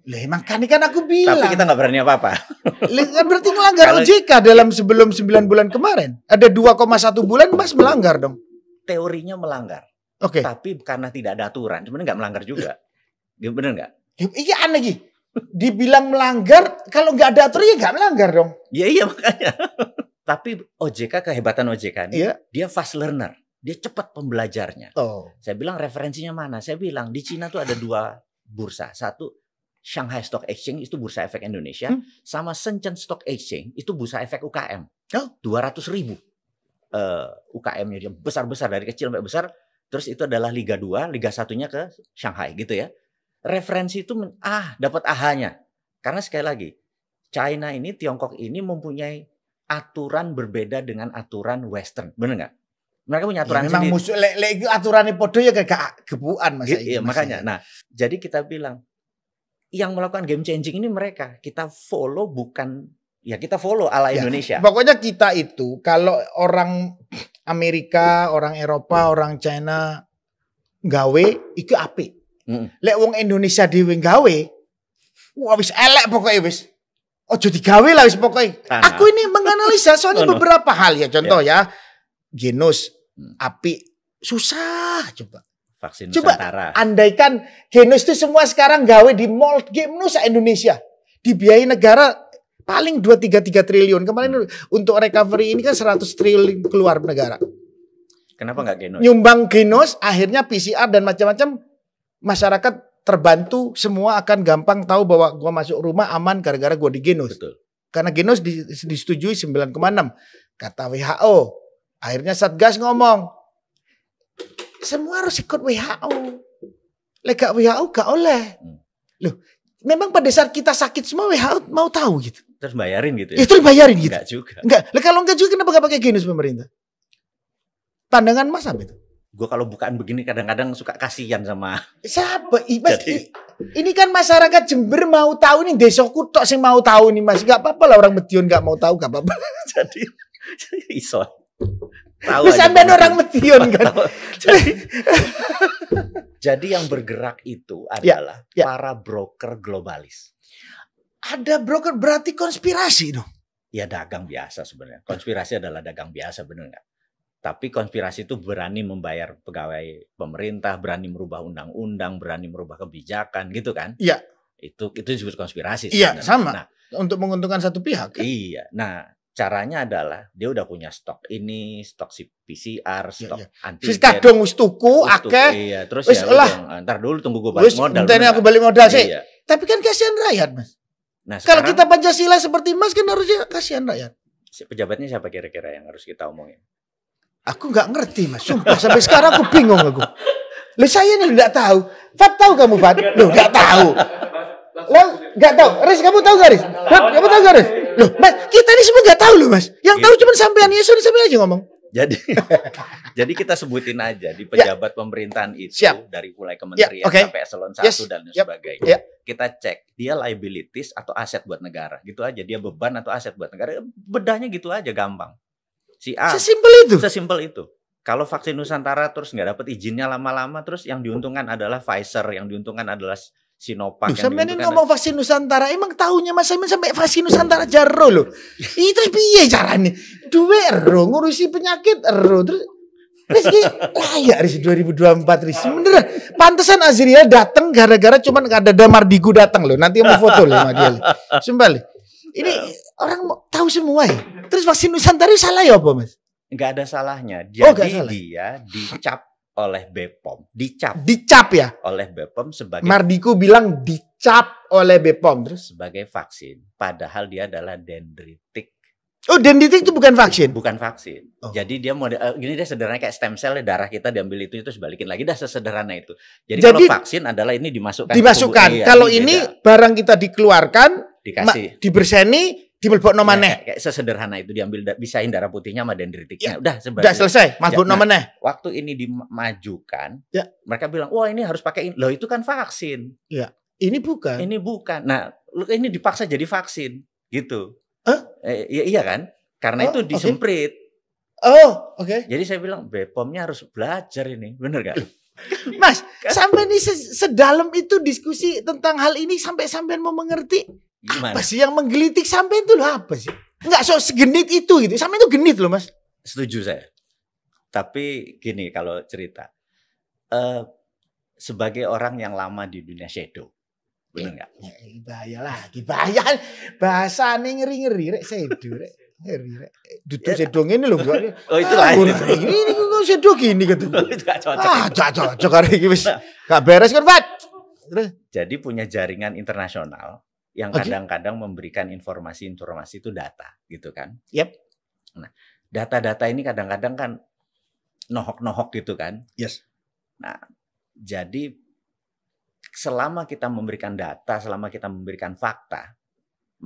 Lah emang kan aku bilang. Tapi kita nggak berani apa-apa. Kan berarti melanggar OJK dalam sebelum 9 bulan kemarin. Ada 2,1 bulan Mas melanggar dong. Teorinya melanggar. Oke. Tapi karena tidak ada aturan, sebenarnya nggak melanggar juga. Bener nggak? Iya aneh lagi. Dibilang melanggar, kalau nggak ada aturan ya nggak melanggar dong. Iya makanya. Tapi OJK, kehebatan OJK ini, dia fast learner, dia cepat pembelajarnya. Saya bilang referensinya mana? Saya bilang di Cina tuh ada 2 bursa. Satu Shanghai Stock Exchange itu bursa efek Indonesia, sama Shenzhen Stock Exchange itu bursa efek UKM. 200.000 UKM-nya dia besar-besar dari kecil sampai besar. Terus itu adalah Liga 2, Liga 1-nya ke Shanghai gitu ya. Referensi itu dapat AHA-nya. Karena sekali lagi, China ini, Tiongkok ini mempunyai aturan berbeda dengan aturan Western. Benar nggak? Mereka punya aturan sendiri. Memang musuh itu aturannya podo ya kayak kebuan Mas. Iya, makanya. Nah, jadi kita bilang yang melakukan game changing ini mereka. Kita follow bukan kita follow ala Indonesia. Pokoknya kita itu kalau orang Amerika, orang Eropa, orang China gawe iku apik. Lek wong Indonesia dhewe gawe, wah wis elek pokoknya wis. Ojo digawe lah wis pokoknya. Aku ini menganalisa soalnya beberapa hal ya. Contoh ya, genus apik susah coba. Vaksin Nusantara. Andaikan genus itu semua sekarang gawe di mall game nusa Indonesia, dibiayai negara paling 2-3 triliun. Kemarin untuk recovery ini kan 100 triliun keluar negara. Kenapa nggak genus? Nyumbang genus, akhirnya PCR dan macam-macam. Masyarakat terbantu, semua akan gampang tahu bahwa gua masuk rumah aman gara-gara gua di genus. Betul. Karena genus disetujui 9,6 kata WHO. Akhirnya Satgas ngomong, semua harus ikut WHO. Lega WHO gak oleh. Loh, memang pada saat kita sakit semua WHO mau tahu gitu. Terus bayarin gitu ya? Itu dibayarin gitu. Enggak juga. Enggak. Lah kalau enggak juga kenapa enggak pakai genus pemerintah? Pandangan Mas apa itu? Gue kalau bukaan begini kadang-kadang suka kasihan sama siapa? Mas, ini kan masyarakat Jember mau tahu nih, desoku tok sing mau tahu nih Mas. Enggak apa-apa lah orang Medion enggak mau tahu, enggak apa-apa. Jadi iso. Tahu aja. Sampai orang Medion kan. Jadi yang bergerak itu adalah para broker globalis. Ada broker berarti konspirasi dong. Ya dagang biasa sebenarnya. Konspirasi adalah dagang biasa, benar nggak? Tapi konspirasi itu berani membayar pegawai pemerintah, berani merubah undang-undang, berani merubah kebijakan, gitu kan? Iya. Itu disebut konspirasi. Iya, sama. Nah, untuk menguntungkan satu pihak. Kan? Iya. Nah, caranya adalah dia udah punya stok ini, stok PCR, stok antigen. Wis kadung wis tuku akeh. Iya, terus ya ntar dulu tunggu gue balik modal. Bentar aku balik modal sih. Iya. Tapi kan kasihan rakyat, Mas. Nah, kalau kita Pancasila seperti Mas kan harusnya kasihan rakyat. Pejabatnya siapa kira-kira yang harus kita omongin? Aku nggak ngerti Mas, sumpah sampai sekarang aku bingung aku. Loh saya ini nggak tahu. Fat tahu kamu Fat? Loh nggak tahu. Loh nggak tahu. Riz kamu tahu gak Riz? Fat kamu tahu gak Riz? Loh Mas kita ini semua nggak tahu loh Mas. Yang tahu cuma sampean ya sudah sampai aja ngomong. Jadi kita sebutin aja di pejabat pemerintahan itu dari mulai kementerian sampai eselon 1 dan sebagainya. Kita cek dia liabilities atau aset buat negara. Gitu aja dia beban atau aset buat negara. Bedahnya gitu aja gampang. Si A. Sesimpel itu. Kalau vaksin Nusantara terus nggak dapat izinnya lama-lama, terus yang diuntungkan adalah Pfizer, yang diuntungkan adalah Sinovac. Sampai ini ngomong vaksin Nusantara, emang tahunya Mas Saiman sampai vaksin Nusantara jaro loh. Terus piye caranya? Duwe ero ngurusi penyakit ero terus Rizky layak Rizky 2024 Rizky beneran. Pantesan Azriel datang gara-gara cuman ada Mardigu datang loh. Nanti mau foto loh sama dia. Sumpah ini orang mau tahu semua ya. Terus vaksin Nusantara salah ya apa Mas? Enggak ada salahnya. Jadi dia dicap oleh BPOM. Dicap ya? Oleh BPOM sebagai Mardiku bilang dicap oleh BPOM terus sebagai vaksin. Padahal dia adalah dendritik. Oh, dendritik itu bukan vaksin? Bukan vaksin. Oh. Jadi dia gini deh sederhana kayak stem cell darah kita diambil itu sebalikin lagi dah sesederhana itu. Jadi kalau vaksin adalah ini dimasukkan. Kalau ini barang kita dikeluarkan dikasih diberseni dimelbokno maneh. Kayak sesederhana itu diambil bisain darah putihnya sama dendritiknya. Udah selesai, melbokno maneh. Waktu ini dimajukan, mereka bilang, "Wah, ini harus pakai ini." Loh, itu kan vaksin. Iya. Ini bukan. Nah, ini dipaksa jadi vaksin, gitu. Iya kan? Karena itu disemprit. Oke. Jadi saya bilang, BPOM-nya harus belajar ini. Bener gak? Mas, sampai ini sedalam itu diskusi tentang hal ini sampai sampean mau mengerti. Gimana? Apa sih yang menggelitik sampai itu loh apa sih? Enggak segenit itu gitu. Sampai itu genit loh Mas. Setuju saya. Tapi gini kalau cerita. Sebagai orang yang lama di dunia shadow. Bener gak? Bahaya lagi. Bahaya. Bahasa ngeri-ngeri. Rek shadow. Rek. Ngeri. Rek. Duduk shadow ini loh. Oh itu lain. Ini kok shadow gini gitu. Itu gak cocok. Cocok hari ini. Gak beres kan Fat? Jadi punya jaringan internasional. Yang kadang-kadang memberikan informasi itu data gitu kan. Yep. Nah, data-data ini kadang-kadang kan nohok-nohok gitu kan. Yes. Nah, jadi selama kita memberikan data, selama kita memberikan fakta,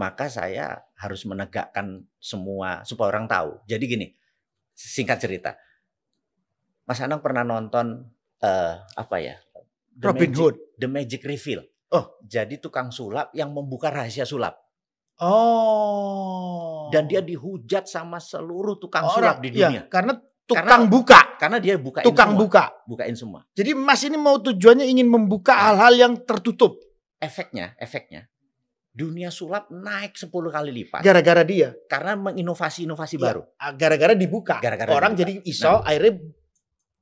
maka saya harus menegakkan semua supaya orang tahu. Jadi gini, singkat cerita. Mas Anang pernah nonton Robin Hood, The Magic Reveal. Jadi tukang sulap yang membuka rahasia sulap. Dan dia dihujat sama seluruh tukang sulap di dunia. Karena buka. Karena dia bukain bukain semua. Jadi Mas ini mau tujuannya ingin membuka hal-hal yang tertutup. Efeknya dunia sulap naik 10 kali lipat. Gara-gara dia. Karena menginovasi baru. Gara-gara dibuka. Orang jadi iso akhirnya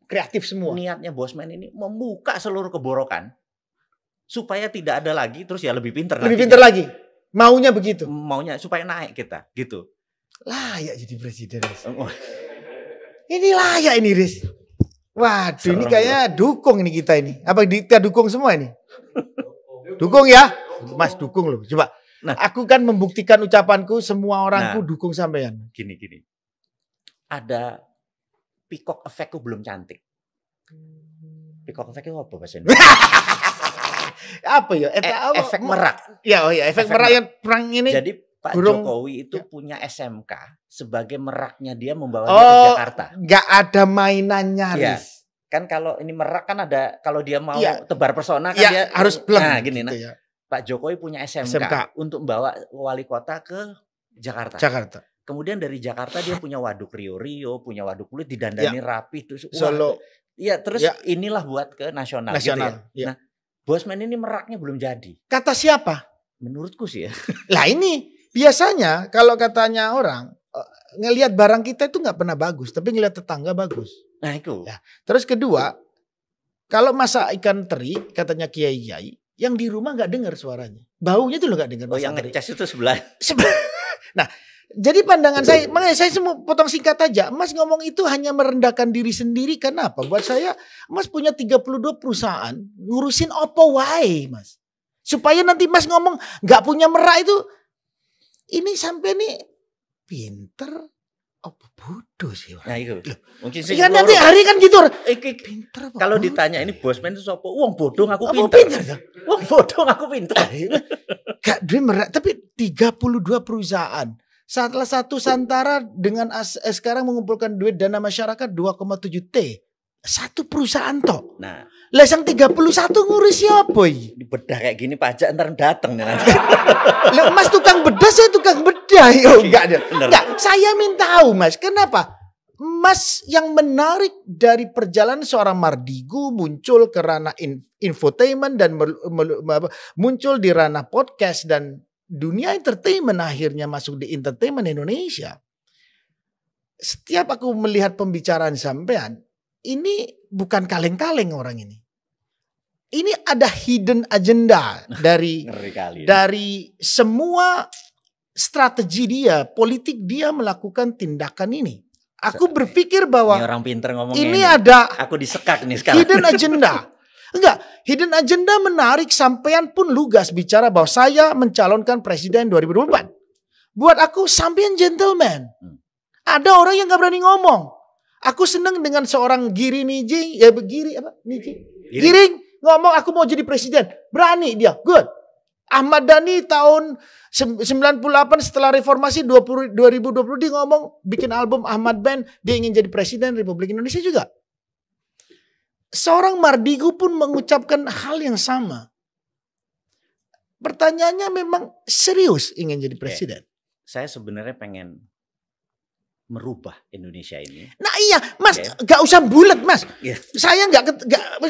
kreatif semua. Niatnya Bosman ini membuka seluruh keborokan. Supaya tidak ada lagi, terus ya lebih pintar lagi. Maunya begitu. Maunya supaya naik kita, gitu. Layak jadi presiden. Ini layak ini, Riz. Waduh, ini kayaknya dukung ini kita ini. Apa kita dukung semua ini? Dukung ya? Mas, dukung loh. Coba. Nah, aku kan membuktikan ucapanku, semua orangku dukung sampean. Gini. Ada peacock effect-ku belum cantik. Peacock effect itu apa bahasa Indonesia? Apa ya? Efek merak. Efek merak yang perang ini. Jadi Pak Burung, Jokowi itu punya SMK sebagai meraknya dia membawa dia ke oh, Jakarta. nggak ada mainannya, Iya. Riz. Kan kalau ini merak kan ada, kalau dia mau Iya. tebar pesona kan Iya, dia harus pleng. Nah, gini gitu nah. ya. Pak Jokowi punya SMK untuk membawa wali kota ke Jakarta. Kemudian dari Jakarta dia punya waduk Rio, punya waduk Kulit didandani rapi terus Solo. Iya, terus inilah buat ke nasional gitu ya. Ya. Nah, Bosman ini meraknya belum jadi. Kata siapa? Menurutku sih ya. Lah ini biasanya kalau katanya orang ngelihat barang kita itu nggak pernah bagus, tapi ngelihat tetangga bagus. Nah itu. Ya. Terus kedua, kalau masak ikan teri katanya kiai-kiai, yang di rumah nggak dengar suaranya, baunya tuh lo nggak dengar. Oh yang ngecas itu sebelah. Nah, jadi pandangan saya, makanya saya semua potong singkat aja. Mas ngomong itu hanya merendahkan diri sendiri. Kenapa? Buat saya, Mas punya 32 perusahaan, ngurusin opo wae, Mas. Supaya nanti Mas ngomong nggak punya merak itu, ini sampai nih pinter, apa bodoh sih? Nah itu. Mungkin sih. Ya nanti hari kan gitu. Pinter. Kalau ditanya ini Bosman itu siapa? Wong bodoh aku pinter. Wong bodoh aku pinter. Gak duit merak, tapi 32 perusahaan. Salah satu Santara dengan sekarang mengumpulkan duit dana masyarakat 2,7 T. Satu perusahaan toh. Nah, lesang 31 ngurus siapa? Di bedah kayak gini pajak ntar datang nanti. Loh, Mas tukang bedah, saya tukang bedah. Enggak, saya minta tahu Mas, kenapa? Mas yang menarik dari perjalanan seorang Mardigu muncul ke ranah infotainment dan muncul di ranah podcast dan dunia entertainment, akhirnya masuk di entertainment Indonesia. Setiap aku melihat pembicaraan sampean, ini bukan kaleng-kaleng orang ini. Ini ada hidden agenda dari semua strategi dia, politik dia melakukan tindakan ini. Aku berpikir bahwa ini orang pinter ngomong ini ada aku disekak nih sekarang. Hidden agenda. Enggak, hidden agenda menarik, sampean pun lugas bicara bahwa saya mencalonkan presiden 2024. Buat aku sampean gentleman. Ada orang yang gak berani ngomong. Aku senang dengan seorang Giring ngomong aku mau jadi presiden. Berani dia, good. Ahmad Dhani tahun 98 setelah reformasi 2020 dia ngomong bikin album Ahmad Band, dia ingin jadi presiden Republik Indonesia juga. Seorang Mardigu pun mengucapkan hal yang sama. Pertanyaannya memang serius ingin jadi presiden. Saya sebenarnya pengen merubah Indonesia ini. Nah iya Mas, gak usah bulat Mas. Saya gak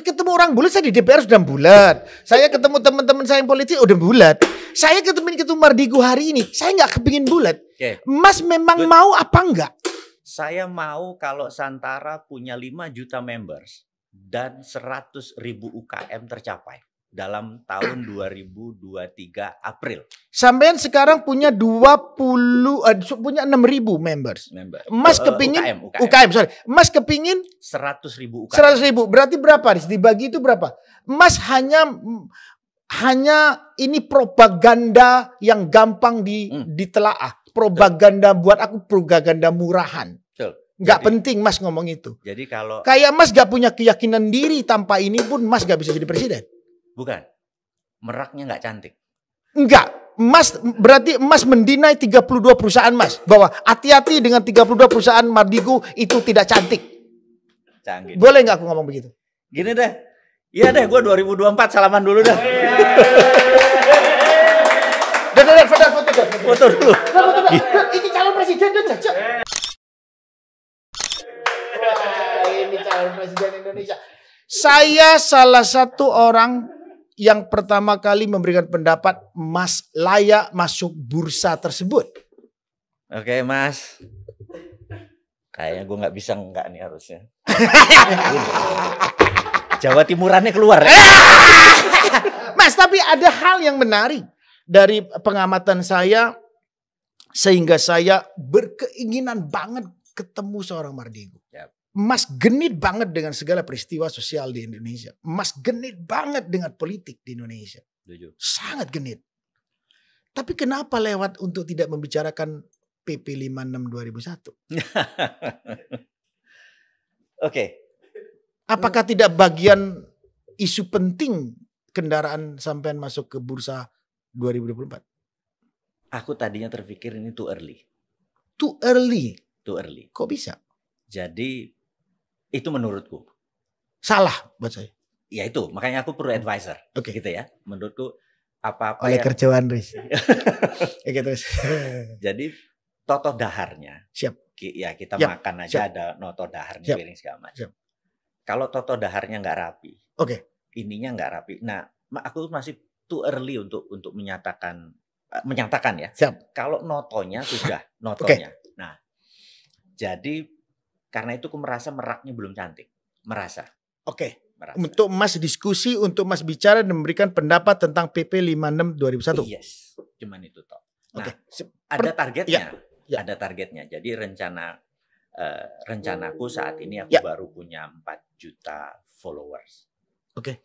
ketemu orang bulat, saya di DPR sudah bulat. Saya ketemu teman-teman saya yang politik udah bulat. Saya ketemu Mardigu hari ini, saya gak kepingin bulat. Mas memang mau apa enggak? Saya mau kalau Santara punya 5 juta members dan 100.000 UKM tercapai dalam tahun 2023 April. Sampean sekarang punya 6.000 members. Mas kepingin UKM, sorry. Mas kepingin 100.000 UKM. 100.000. Berarti berapa? Dibagi itu berapa? Mas hanya ini propaganda yang gampang ditelaah. Propaganda buat aku propaganda murahan. Gak penting Mas ngomong itu. Jadi kalau kayak Mas gak punya keyakinan diri, tanpa ini pun Mas gak bisa jadi presiden. Bukan. Meraknya gak cantik. Enggak. Mas berarti Mas mendinai 32 perusahaan Mas. Bahwa hati-hati dengan 32 perusahaan Mardigu itu tidak cantik. Canggih. Boleh gak aku ngomong begitu? Gini deh. Iya deh, gue 2024 salaman dulu dah. Foto dulu. Ini calon presiden Caca. Wah, ini calon presiden Indonesia. Saya salah satu orang yang pertama kali memberikan pendapat Mas layak masuk bursa tersebut. Oke Mas. Kayaknya gue gak bisa enggak nih harusnya. Jawa Timurannya keluar. Mas, tapi ada hal yang menarik dari pengamatan saya sehingga saya berkeinginan banget ketemu seorang Mardigu. Mas genit banget dengan segala peristiwa sosial di Indonesia. Mas genit banget dengan politik di Indonesia. Sangat genit. Tapi kenapa lewat untuk tidak membicarakan PP 56 2001? Oke. Apakah tidak bagian isu penting kendaraan sampean masuk ke bursa 2024? Aku tadinya terpikir ini too early. Too early. Too early. Kok bisa? Jadi itu menurutku. Salah buat saya. Ya itu, makanya aku perlu advisor. Oke. Gitu ya. Menurutku apa-apa Oleh yang kerjaan Riz. Oke terus. Jadi toto daharnya. Siap. Ya kita Yap, makan aja siap. ada noto daharnya Siap. piring segala macam. Siap. Kalau toto daharnya nggak rapi. Oke. Ininya nggak rapi. Nah, aku masih too early untuk menyatakan ya. Siap. Kalau notonya sudah notonya. Nah, jadi karena itu aku merasa meraknya belum cantik. Merasa. Oke. Untuk Mas diskusi, untuk Mas bicara dan memberikan pendapat tentang PP 56 2001. Yes. Cuman itu toh. Nah, Oke. ada targetnya. Ya. Ada targetnya. Jadi rencanaku saat ini aku Ya. baru punya 4 juta followers. Oke.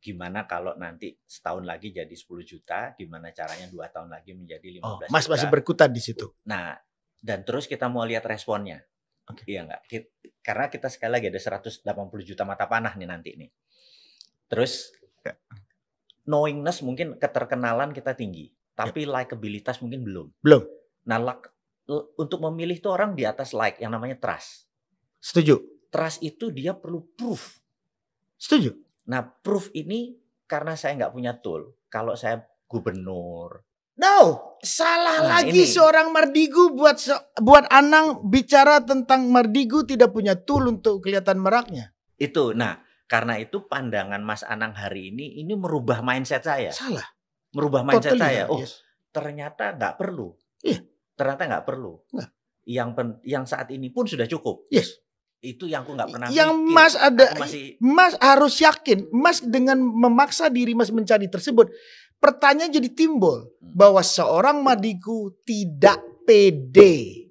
Gimana kalau nanti setahun lagi jadi 10 juta, gimana caranya 2 tahun lagi menjadi 15 Mas juta. masih berkutat di situ. Nah, dan terus kita mau lihat responnya. Oke. Iya enggak? Karena kita sekali lagi ada 180 juta mata panah nih nanti nih. Terus knowingness mungkin keterkenalan kita tinggi, tapi likabilitas mungkin belum. Belum. Nah, untuk memilih tuh orang di atas like yang namanya trust. Setuju. Trust itu dia perlu proof. Setuju. Nah, proof ini karena saya nggak punya tool. Kalau saya gubernur. No, salah lagi ini. Seorang Mardigu buat Anang bicara tentang Mardigu tidak punya tool untuk kelihatan meraknya. Itu, nah karena itu pandangan Mas Anang hari ini merubah mindset saya. Salah. Merubah mindset Totally saya. Oh, yes. ternyata nggak perlu. Iya. Ternyata nggak perlu. Nggak. Yang saat ini pun sudah cukup. Yes. Itu yang aku nggak pernah yang mikir. Mas harus yakin. Mas dengan memaksa diri Mas mencari tersebut, pertanyaan jadi timbul bahwa seorang Mardigu tidak pede.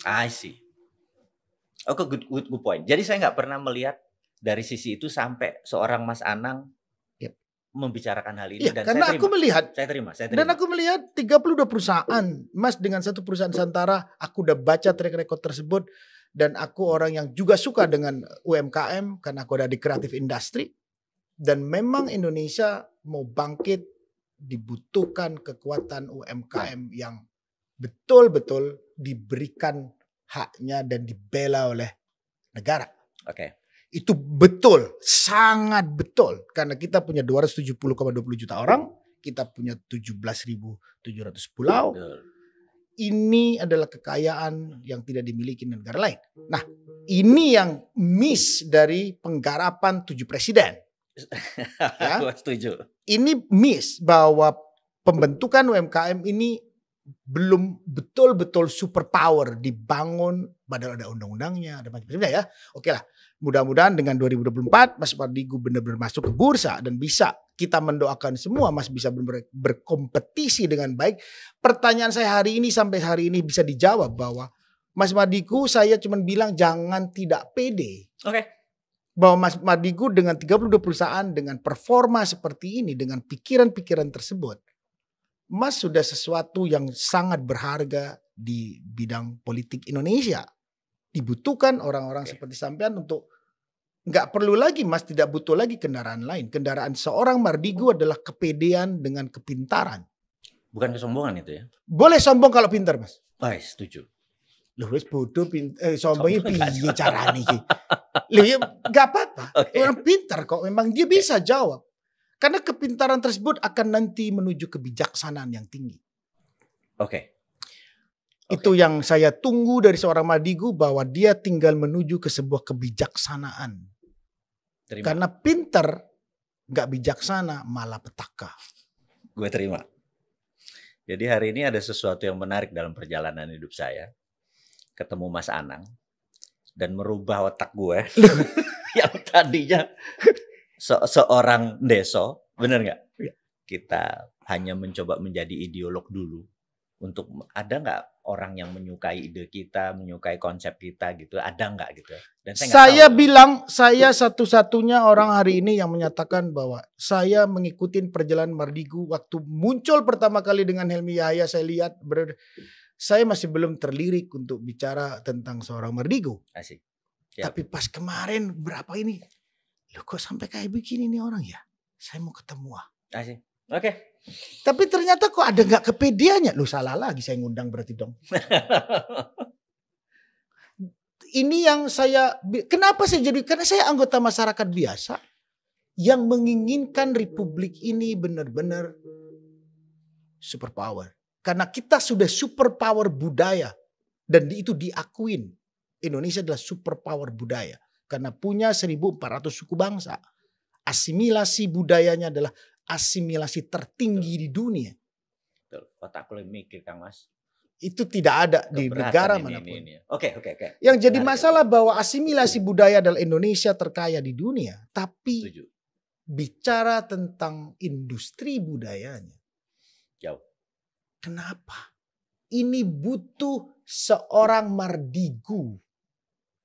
I see. Oke, good point. Jadi saya nggak pernah melihat dari sisi itu sampai seorang Mas Anang membicarakan hal ini. Ya, Dan karena saya aku melihat. Saya terima. Dan aku melihat 32 perusahaan. Mas dengan satu perusahaan Nusantara, aku udah baca track record tersebut. Dan aku orang yang juga suka dengan UMKM karena aku ada di kreatif industri. Dan memang Indonesia mau bangkit dibutuhkan kekuatan UMKM yang betul-betul diberikan haknya dan dibela oleh negara. Oke. Itu betul, sangat betul. Karena kita punya 270,20 juta orang, kita punya 17.700 pulau. Betul. Ini adalah kekayaan yang tidak dimiliki negara lain. Nah, ini yang miss dari penggarapan 7 presiden. Ya? Aku setuju. Ini miss bahwa pembentukan UMKM ini belum betul-betul superpower dibangun, padahal ada undang-undangnya, ada macam-macamnya ya. Oke lah, mudah-mudahan dengan 2024 Mas Mardigu benar-benar masuk ke bursa dan bisa, kita mendoakan semua Mas bisa berkompetisi dengan baik. Pertanyaan saya hari ini sampai hari ini bisa dijawab bahwa Mas Mardigu, saya cuma bilang jangan tidak pede. Oke. Bahwa Mas Mardigu dengan 32 perusahaan, dengan performa seperti ini, dengan pikiran-pikiran tersebut, Mas sudah sesuatu yang sangat berharga di bidang politik Indonesia. Dibutuhkan orang-orang seperti sampean untuk nggak perlu lagi Mas, tidak butuh lagi kendaraan lain. Kendaraan seorang Mardigu adalah kepedean dengan kepintaran. Bukan kesombongan itu ya? Boleh sombong kalau pintar Mas. Setuju. Loh wis bodoh sombongnya piye carane iki. Loh ya enggak apa-apa. Okay. Orang pintar kok, memang dia bisa jawab. Karena kepintaran tersebut akan nanti menuju kebijaksanaan yang tinggi. Oke. Itu yang saya tunggu dari seorang Mardigu, bahwa dia tinggal menuju ke sebuah kebijaksanaan. Terima. Karena pintar enggak bijaksana malah petaka. Gue terima. Jadi hari ini ada sesuatu yang menarik dalam perjalanan hidup saya. Ketemu Mas Anang dan merubah otak gue yang tadinya seorang deso, bener nggak? Ya. Kita hanya mencoba menjadi ideolog dulu untuk ada nggak orang yang menyukai ide kita, menyukai konsep kita gitu, ada nggak gitu? Dan saya bilang saya satu-satunya orang hari ini yang menyatakan bahwa saya mengikuti perjalanan Mardigu waktu muncul pertama kali dengan Helmi Yahya. Saya lihat saya masih belum terlirik untuk bicara tentang seorang Mardigu. Asik. Tapi pas kemarin berapa ini, loh kok sampai kayak begini nih orang ya? Saya mau ketemu. Asik. Oke. Tapi ternyata kok ada nggak kepedeannya. Lu salah lagi saya ngundang berarti dong. Ini yang kenapa saya jadi, karena saya anggota masyarakat biasa yang menginginkan republik ini benar-benar superpower. Karena kita sudah superpower budaya dan itu diakuin. Indonesia adalah superpower budaya karena punya 1.400 suku bangsa. Asimilasi budayanya adalah asimilasi tertinggi di dunia. Betul. Otak lu mikir Kang Mas. Itu tidak ada di negara manapun. Oke. Yang jadi masalah bahwa asimilasi budaya adalah Indonesia terkaya di dunia. Tapi bicara tentang industri budayanya. Jauh. Kenapa? Ini butuh seorang Mardigu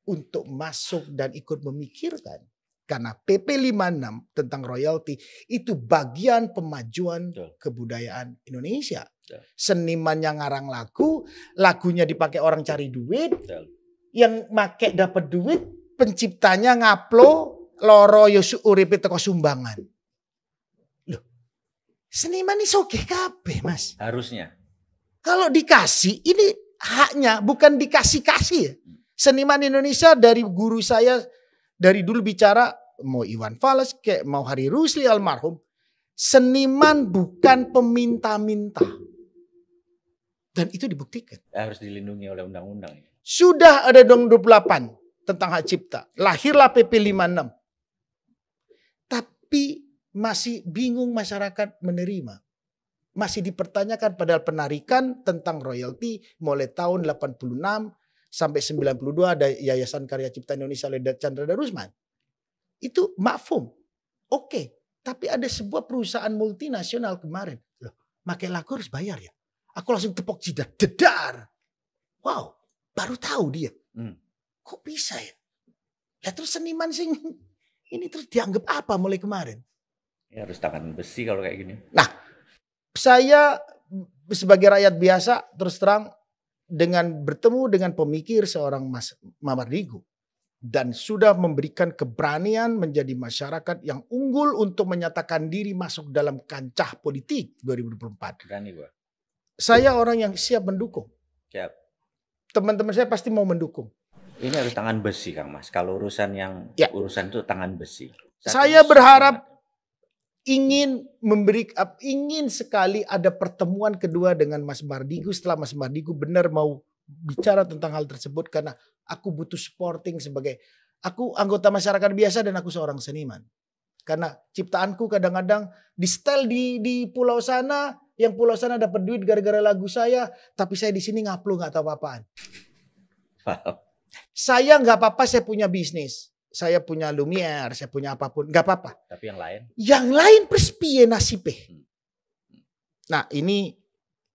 untuk masuk dan ikut memikirkan. Karena PP 56 tentang royalti itu bagian pemajuan kebudayaan Indonesia. Seniman yang ngarang lagu, lagunya dipakai orang cari duit, yang make dapat duit, penciptanya ngaplo loro yosu uripe teko sumbangan. Loh, seniman ini soge kabeh, Mas. Harusnya. Kalau dikasih, ini haknya, bukan dikasih-kasih ya. Seniman Indonesia dari guru saya dari dulu bicara, mau Iwan Fals, kayak mau Hari Rusli almarhum, seniman bukan peminta-minta. Dan itu dibuktikan. Harus dilindungi oleh undang-undang. Sudah ada dong 28 tentang hak cipta. Lahirlah PP 56. Tapi masih bingung masyarakat menerima. Masih dipertanyakan padahal penarikan tentang royalti mulai tahun 86 sampai 92 ada Yayasan Karya Cipta Indonesia oleh Chandra Darusman. Itu mafhum. Oke. Tapi ada sebuah perusahaan multinasional kemarin. Loh, pakai lagu harus bayar ya? Aku langsung tepok jidat. Dedar. Wow. Baru tahu dia. Kok bisa ya? Lah terus seniman sing ini terus dianggap apa mulai kemarin? Ya harus tangan besi kalau kayak gini. Nah, saya sebagai rakyat biasa terus terang dengan bertemu dengan pemikir seorang Mas Mardigu dan sudah memberikan keberanian menjadi masyarakat yang unggul untuk menyatakan diri masuk dalam kancah politik 2024. Berani gua. Saya orang yang siap mendukung. Siap. Teman-teman saya pasti mau mendukung. Ini harus tangan besi Kang Mas. Kalau urusan yang urusan itu tangan besi. Saya berharap ingin sekali ada pertemuan kedua dengan Mas Mardigu setelah Mas Mardigu benar mau bicara tentang hal tersebut karena aku butuh supporting sebagai aku anggota masyarakat biasa dan aku seorang seniman. Karena ciptaanku kadang-kadang di setel di pulau sana, yang pulau sana dapat duit gara-gara lagu saya, tapi saya di sini ngupload nggak tahu apa-apaan. Saya nggak apa-apa, saya punya bisnis. Saya punya Lumiere, saya punya apapun, nggak apa-apa. Tapi yang lain? Yang lain perspiye nasibnya. Nah ini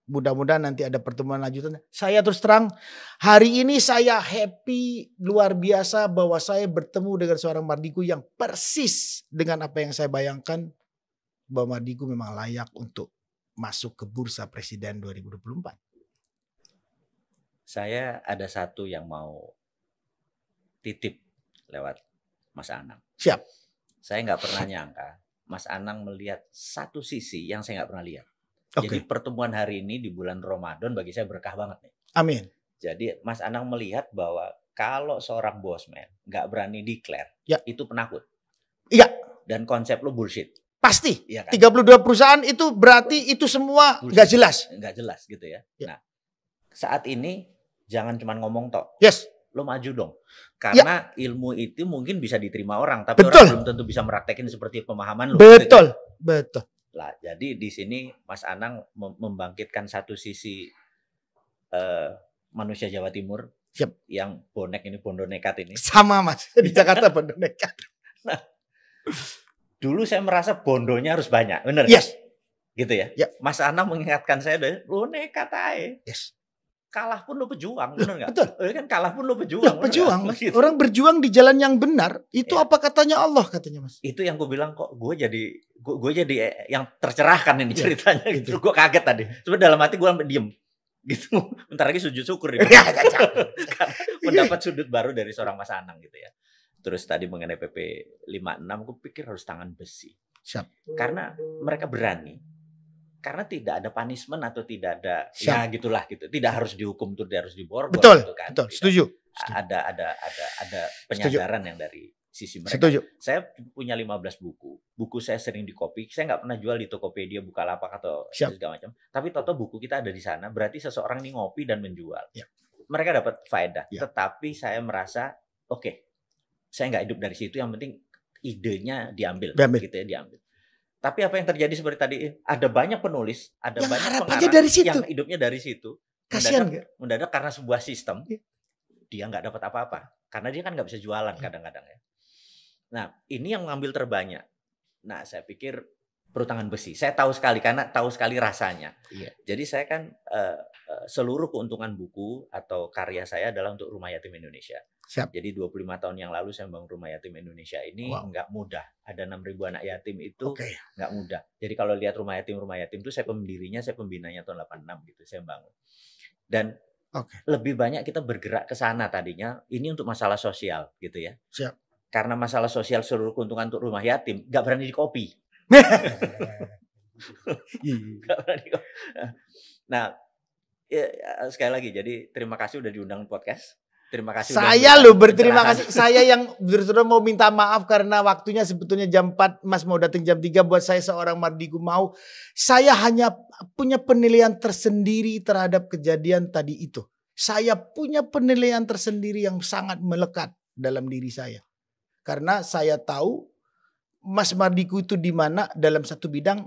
mudah-mudahan nanti ada pertemuan lanjutan. Saya terus terang, hari ini saya happy luar biasa bahwa saya bertemu dengan seorang Mardigu yang persis dengan apa yang saya bayangkan. Bahwa Mardigu memang layak untuk masuk ke bursa presiden 2024. Saya ada satu yang mau titip lewat Mas Anang. Siap. Saya nggak pernah nyangka Mas Anang melihat satu sisi yang saya nggak pernah lihat. Okay. Jadi pertemuan hari ini di bulan Ramadan bagi saya berkah banget nih. Amin. Jadi Mas Anang melihat bahwa kalau seorang bosman nggak berani declare, itu penakut. Iya. Dan konsep lo bullshit. Pasti. Ya kan? 32 perusahaan itu berarti itu semua nggak jelas. Nggak jelas gitu ya. Nah, saat ini jangan cuma ngomong tok. Yes. Lo maju dong. Karena ilmu itu mungkin bisa diterima orang, tapi orang belum tentu bisa meraktekin seperti pemahaman lo. Betul. Gitu. Betul. Lah, jadi di sini Mas Anang membangkitkan satu sisi manusia Jawa Timur. Siap. Yang bonek ini, bondo nekat ini. Sama Mas, di Jakarta bondo nekat. Nah, dulu saya merasa bondonya harus banyak, bener? Yes. Gitu ya? Mas Anang mengingatkan saya, lo nekat aja. Yes. Kalah pun lo pejuang, bener nggak? Betul. Kan kalah pun lo pejuang. Pejuang, Mas. Gitu. Orang berjuang di jalan yang benar. Itu apa katanya Allah, katanya Mas. Itu yang gue bilang kok gue jadi yang tercerahkan ini ceritanya gitu. Gue kaget tadi. Cuma dalam hati gue diem. Gitu. Bentar lagi sujud syukur nih. Mendapat sudut baru dari seorang Mas Anang gitu ya. Terus tadi mengenai PP 56 gue pikir harus tangan besi. Siap. Karena mereka berani. karena tidak ada punishment atau tidak ada Siap. ya gitulah gitu. Tidak harus dihukum, tidak harus diborgol Betul, gitu kan. betul. Tidak. Setuju. Ada penyadaran yang dari sisi mereka. Setuju. Saya punya 15 buku. Buku saya sering dikopi. Saya nggak pernah jual di Tokopedia, Bukalapak atau segala macam. Tapi toto buku kita ada di sana. Berarti seseorang ini ngopi dan menjual. Ya. Mereka dapat faedah. Ya. Tetapi saya merasa, oke, saya nggak hidup dari situ. Yang penting idenya diambil. Gitu ya, diambil. Tapi apa yang terjadi seperti tadi, ada banyak penulis, ada yang banyak pengarang dari situ. yang hidupnya dari situ. Kasian mendadak karena sebuah sistem, dia nggak dapat apa-apa. Karena dia kan nggak bisa jualan kadang-kadang ya. Nah, ini yang mengambil terbanyak. Nah, saya pikir perut tangan besi. Saya tahu sekali karena tahu sekali rasanya. Iya. Jadi saya kan seluruh keuntungan buku atau karya saya adalah untuk Rumah Yatim Indonesia. Siap. Jadi 25 tahun yang lalu saya membangun Rumah Yatim Indonesia ini nggak mudah. Ada 6.000 anak yatim itu nggak mudah. Jadi kalau lihat Rumah Yatim itu saya pendirinya, saya pembinanya tahun 86 gitu, saya bangun. Dan lebih banyak kita bergerak ke sana tadinya. Ini untuk masalah sosial gitu ya. Siap. Karena masalah sosial seluruh keuntungan untuk rumah yatim nggak berani dikopi. Nah, sekali lagi, jadi terima kasih udah diundang podcast. Terima kasih. Saya loh berterima kasih. Saya yang betul-betul mau minta maaf karena waktunya sebetulnya jam 4, Mas mau datang jam 3. Buat saya seorang Mardigu mau. Saya hanya punya penilaian tersendiri terhadap kejadian tadi itu. Saya punya penilaian tersendiri yang sangat melekat dalam diri saya. Karena saya tahu Mas Mardigu itu di mana dalam satu bidang.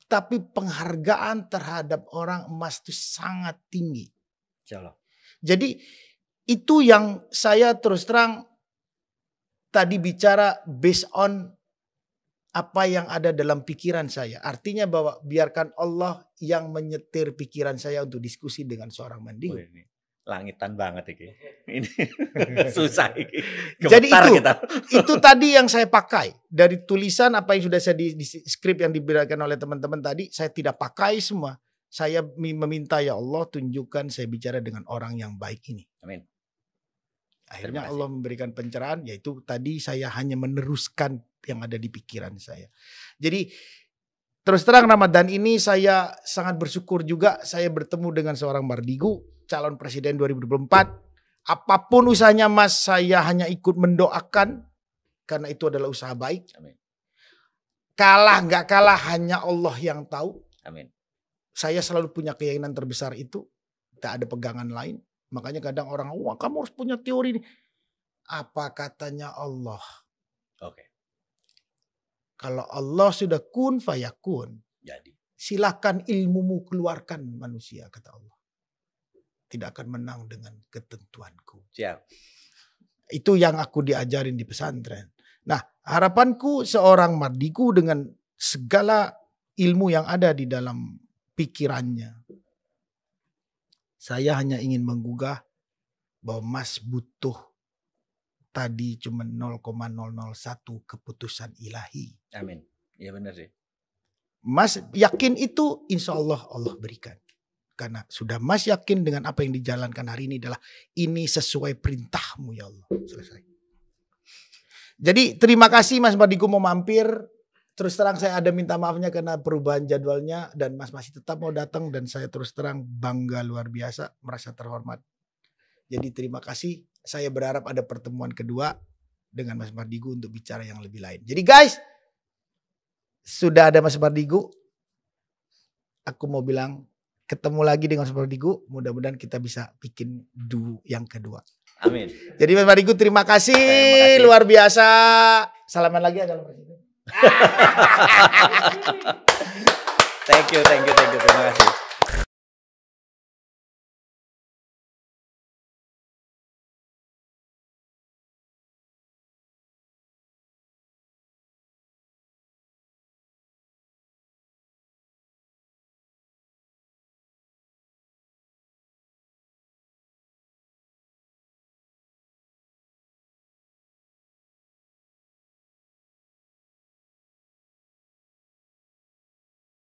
Tapi penghargaan terhadap orang emas itu sangat tinggi. Jadi itu yang saya terus terang tadi bicara based on apa yang ada dalam pikiran saya. Artinya bahwa biarkan Allah yang menyetir pikiran saya untuk diskusi dengan seorang Mardigu. Ini langitan banget ini. Ini susah ini. Jadi itu tadi yang saya pakai. Dari tulisan apa yang sudah saya di skrip yang diberikan oleh teman-teman tadi. Saya tidak pakai semua. Saya meminta ya Allah tunjukkan saya bicara dengan orang yang baik ini. Amin. Akhirnya Allah memberikan pencerahan, yaitu tadi saya hanya meneruskan yang ada di pikiran saya. Jadi terus terang Ramadan ini saya sangat bersyukur juga saya bertemu dengan seorang Mardigu, calon presiden 2024. Apapun usahanya Mas, saya hanya ikut mendoakan karena itu adalah usaha baik. Amin. Kalah nggak kalah hanya Allah yang tahu. Amin. Saya selalu punya keyakinan terbesar itu, tak ada pegangan lain. Makanya kadang orang, wah kamu harus punya teori nih. Apa katanya Allah? Kalau Allah sudah kun fayakun. Jadi. Silakan ilmumu keluarkan manusia, kata Allah. Tidak akan menang dengan ketentuanku. Siap. Itu yang aku diajarin di pesantren. Nah, harapanku seorang Mardigu dengan segala ilmu yang ada di dalam pikirannya. Saya hanya ingin menggugah bahwa Mas butuh tadi cuma 0,001 keputusan ilahi. Amin. Ya benar sih. Mas yakin itu insya Allah Allah berikan. Karena sudah Mas yakin dengan apa yang dijalankan hari ini adalah ini sesuai perintahmu ya Allah. Selesai. Jadi terima kasih Mas Mardigu mau mampir. Terus terang saya ada minta maafnya karena perubahan jadwalnya dan Mas masih tetap mau datang dan saya terus terang bangga luar biasa, merasa terhormat. Jadi terima kasih. Saya berharap ada pertemuan kedua dengan Mas Mardigu untuk bicara yang lebih lain. Jadi guys, sudah ada Mas Mardigu. Aku mau bilang ketemu lagi dengan Mas Mardigu. Mudah-mudahan kita bisa bikin yang kedua. Amin. Jadi Mas Mardigu terima kasih luar biasa. Salaman lagi ya kalau Presiden. Thank you. Terima kasih.